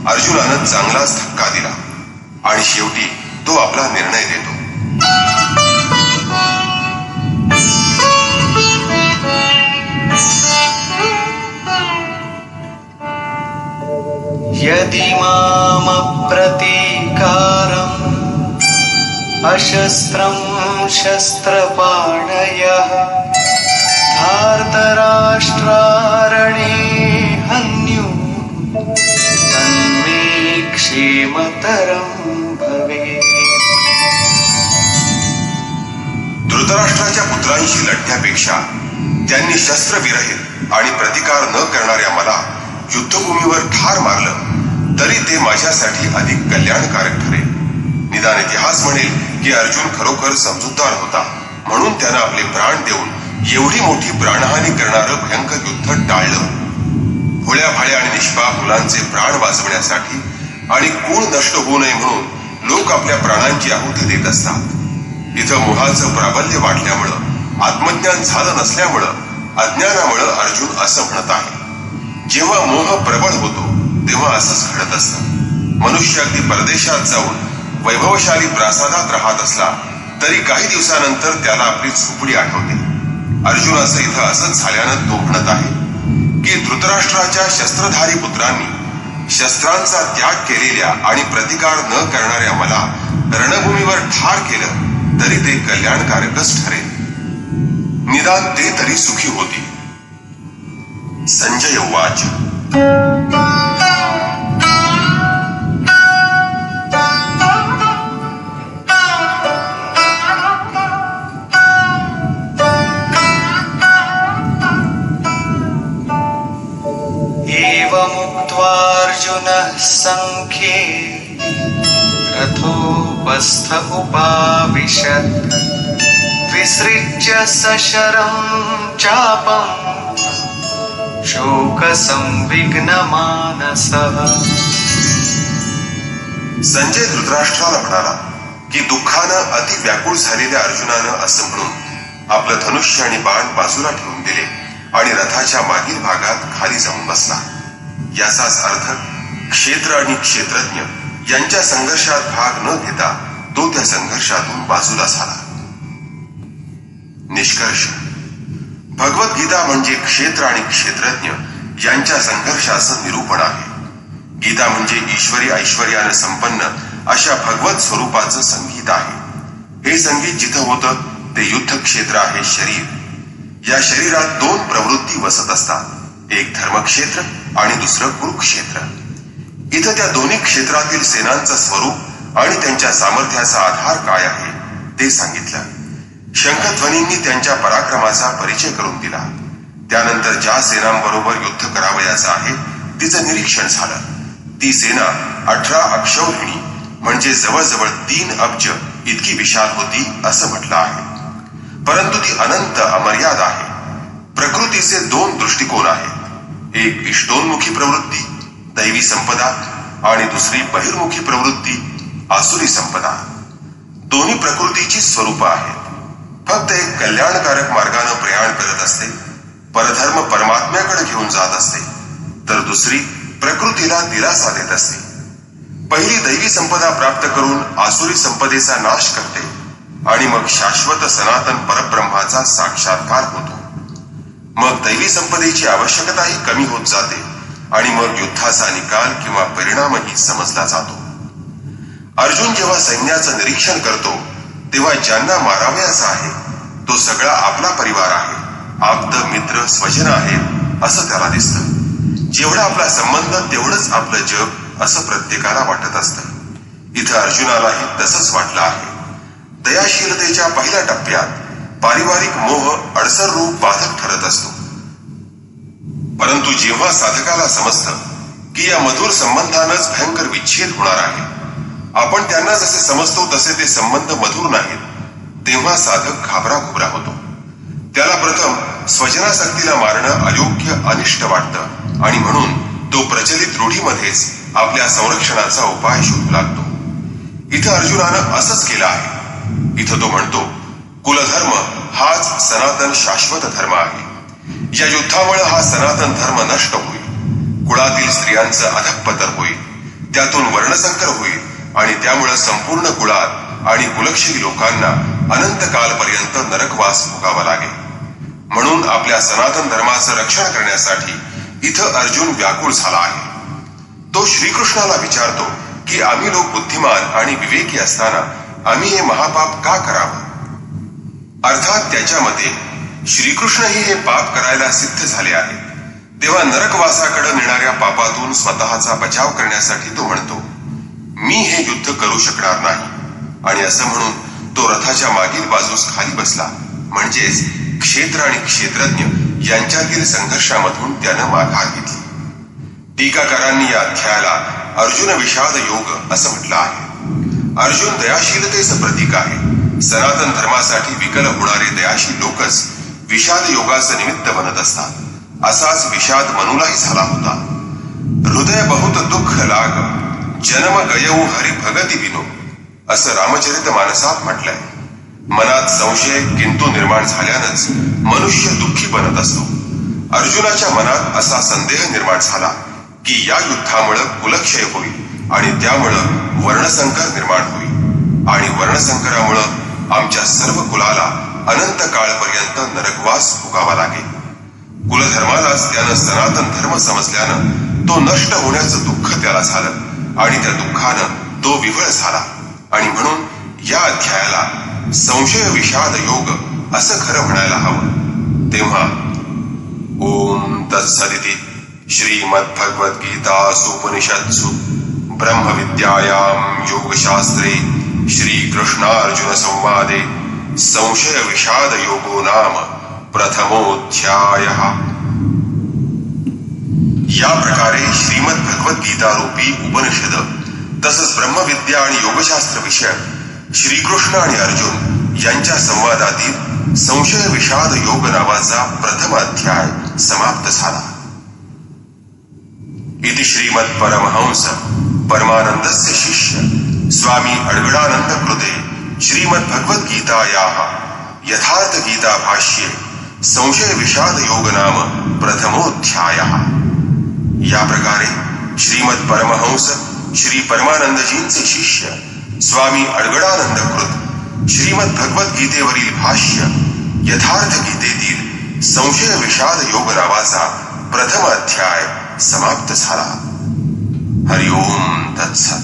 अर्जुनानं चांगलाच धक्का दिला आणि शेवटी तो आपला निर्णय देतो. यदि मामप्रतीकारम् अशस्त्रं शस्त्रपाणयः धार्तराष्ट्रारणे हन्युः तन्मे क्षेमतरं भवेत्. धृतराष्ट्राच्या पुत्रांशी लढण्यापेक्षा त्यांनी शस्त्रविरहित आणि प्रतिकार न करणाऱ्या मला युद्धभूमीवर ठार मारलं तरी ते माझ्यासाठी अधिक कल्याणकारक ठरेल. निदान इतिहास म्हणेल की अर्जुन खरोखर समजूतदार होता, म्हणून त्यानं आपले प्राण देऊन एवढी मोठी प्राणहानी करणारं भयंकर युद्ध टाळलं. भोळ्या भाळ्या आणि निष्पाप मुलांचे प्राण वाचवण्यासाठी आणि कुळ नष्ट होऊ नये म्हणून लोक आपल्या प्राणांची आहुती देत असतात. इथं मोहाचं प्राबल्य वाढल्यामुळं, आत्मज्ञान झालं नसल्यामुळं, अज्ञानामुळं अर्जुन असं म्हणत आहे. जेव्हा मोह प्रबळ होतो तेव्हा असंच घडत असतं. मनुष्य अगदी परदेशात जाऊन वैभवशाली प्रासादात राहत असला तरी काही दिवसानंतर त्याला आपली झोपडी आठवते. अर्जुनाचं इथं असंच झाल्यानं तो म्हणत आहे की धृतराष्ट्राच्या शस्त्रधारी पुत्रांनी शस्त्रांचा त्याग केलेल्या आणि प्रतिकार न करणाऱ्या मला रणभूमीवर ठार केलं तरी ते कल्याणकारकच ठरेल. निदान ते तरी सुखी होतील. संजय उवाच. एवमुक्त्वार्जुनः संख्ये रथोपस्थ उपाविशत् विसृज्य सशरं चापम् शोकसंविघ्नमानसः. संजय धृतराष्ट्राला म्हणाला की दुःखानं अति व्याकुळ झालेल्या अर्जुनानं असं म्हणून आपलं धनुष्य आणि बाण बाजूला ठेवून दिले आणि रथाच्या मागील भागात खाली जाऊन बसला. याचाच अर्थ क्षेत्र आणि क्षेत्रज्ञ यांच्या संघर्षात भाग न घेता तो त्या संघर्षातून बाजूला झाला. निष्कर्ष, भगवद्गीता म्हणजे क्षेत्र आणि क्षेत्रज्ञ यांच्या संघर्षाचं निरूपण आहे. गीता म्हणजे ईश्वरी ऐश्वर्यानं संपन्न अशा भगवत स्वरूपाचं संगीत आहे. हे संगीत जिथं होतं ते युद्ध क्षेत्र आहे शरीर. या शरीरात दोन प्रवृत्ती वसत असतात, एक धर्मक्षेत्र आणि दुसरं कुरुक्षेत्र. इथं त्या दोन्ही क्षेत्रातील सेनांचं स्वरूप आणि त्यांच्या सामर्थ्याचा आधार काय आहे ते सांगितलं. शंखध्वनींनी त्यांच्या पराक्रमाचा परिचय करून दिला. त्यानंतर ज्या सेनांबरोबर युद्ध करावयाचं आहे तिचं निरीक्षण झालं. ती सेना 18 अक्षौहिणी म्हणजे जवळजवळ 3 अब्ज इतकी विशाल होती असं म्हटलं आहे. परंतु ती अनंत अमर्याद आहे. प्रकृतीचे 2 दृष्टिकोन आहेत. एक इष्टोन्मुखी प्रवृत्ती दैवी संपदा आणि दुसरी बहिर्मुखी प्रवृत्ती आसुरी संपदा. दोन्ही प्रकृतीची स्वरूप आहेत. फक्त एक कल्याणकारक मार्गाने प्रयाण करत असते, परधर्म परमात्म्याकडे घेऊन जात असते, तर दुसरी प्रकृतीला दिलासा देत असते. पहिली दैवी संपदा प्राप्त करून आसुरी संपदेचा नाश करते आणि मग शाश्वत सनातन परब्रह्माचा साक्षात्कार होतो. मग दैवी संपदेची आवश्यकताही कमी होत जाते आणि मग युद्धाचा निकाल किंवा परिणामही समजला जातो. अर्जुन जेव्हा सैन्याचं निरीक्षण करतो तेव्हा ज्यांना मारावयाचा आहे तो सगळा आपला परिवार आहे, आप्त मित्र स्वजन आहेत असं त्याला दिसतं. जेवढा आपला संबंध तेवढंच आपलं जग असं प्रत्येकाला वाटत असतं. इथं अर्जुनालाही तसंच वाटलं आहे. दयाशीलतेच्या पहिल्या टप्प्यात पारिवारिक मोह अडसर रूप बाधक ठरत असतो. परंतु जेव्हा साधकाला समजतं की या मधुर संबंधानंच भयंकर विच्छेद होणार आहे, आपण त्यांना जसे समजतो तसे ते संबंध मधुर नाहीत, तेव्हा साधक घाबरा होतो. त्याला प्रथम स्वजनासक्तीला मारणं अयोग्य अनिष्ट वाटतं आणि म्हणून तो प्रचलित रूढीमध्येच आपल्या संरक्षणाचा उपाय शोधू लागतो. इथं अर्जुनानं असंच केलं आहे. इथं तो म्हणतो कुलधर्म हाच सनातन शाश्वत धर्म आहे. या युद्धामुळे हा सनातन धर्म नष्ट होईल. कुळातील स्त्रियांचं अधःपतन होईल, त्यातून वर्णसंकर होईल आणि त्यामुळे संपूर्ण कुळात आणि कुलक्षयी लोकांना अनंत कालपर्यंत नरकवास भोगावा लागेल. म्हणून आपल्या सनातन धर्माचं रक्षण करण्यासाठी इथं अर्जुन व्याकुळ झाला आहे. तो श्रीकृष्णाला विचारतो की आम्ही लोक बुद्धिमान आणि विवेकी असताना आम्ही हे महापाप का करावं. अर्थात त्याच्या मते श्रीकृष्णही हे पाप करायला सिद्ध झाले आहे. तेव्हा नरकवासाकडे नेणाऱ्या पापातून स्वतःचा बचाव करण्यासाठी तो म्हणतो मी हे युद्ध करू शकणार नाही. आणि असं म्हणून तो रथाच्या मागील बाजूस खाली बसला. म्हणजेच क्षेत्र आणि क्षेत्रज्ञ यांच्यातील संघर्षामधून त्यानं माघार घेतली. टीकाकारांनी या अध्यायाला अर्जुन विषाद योग असं म्हटलं आहे. अर्जुन दयाशीलतेचं प्रतीक आहे. सनातन धर्मासाठी विकल होणारे दयाशील लोकच विषाद योगाचं निमित्त बनत असतात. असाच विषाद मनुलाही झाला होता. हृदय बहुत दुःख लाग जन्म गयऊ हरी भगती विनो असं रामचरित मानसात म्हटलंय. मनात संशय किंतु निर्माण झाल्यानंच मनुष्य दुःखी बनत असतो. अर्जुनाच्या मनात असा संदेह निर्माण झाला की या युद्धामुळे कुलक्षय होईल आणि त्यामुळं वर्णसंकर निर्माण होईल आणि वर्णसंकरामुळं आमच्या सर्व कुलाला अनंत काळपर्यंत नरकवास भोगावा लागेल. कुलधर्मालाच त्यानं सनातन धर्म समजल्यानं तो नष्ट होण्याचं दुःख त्याला झालं आणि त्या दुःखानं तो विव्हळ झाला. आणि म्हणून या अध्यायाला संशय विषाद योग असं खरं म्हणायला हवं. तेव्हा ओम तत्सदिति श्रीमद्भगवद्गीतासूपनिषत्सु ब्रह्मविद्यायां योगशास्त्रे श्रीकृष्णार्जुन संवादे संशय विषाद योगो नाम प्रथमोऽध्यायः. या प्रकारे श्रीमद भगवद्गीता रूपी उपनिषद तसंच ब्रह्मविद्या आणि योगशास्त्र विषयक श्रीकृष्ण आणि अर्जुन यांच्या संवादातील संशय विषाद योग नावाचा प्रथम अध्याय समाप्त झाला. इति श्रीमद परमहंस परमानंदस्य शिष्य स्वामी अडगडानंद कृते श्रीमद भगवद्गीतायाः यथार्थ गीता भाष्ये संशय विषाद योग नाम प्रथमोऽध्यायः. या प्रकारे श्रीमद परमहंस श्री परमानंदजींचे शिष्य स्वामी अडगडानंद कृत श्रीमद भगवद्गीतेवरील भाष्य यथार्थ गीतेतील संशय विषाद योग नावाचा प्रथम अध्याय समाप्त झाला. हरि ओम तत्सत.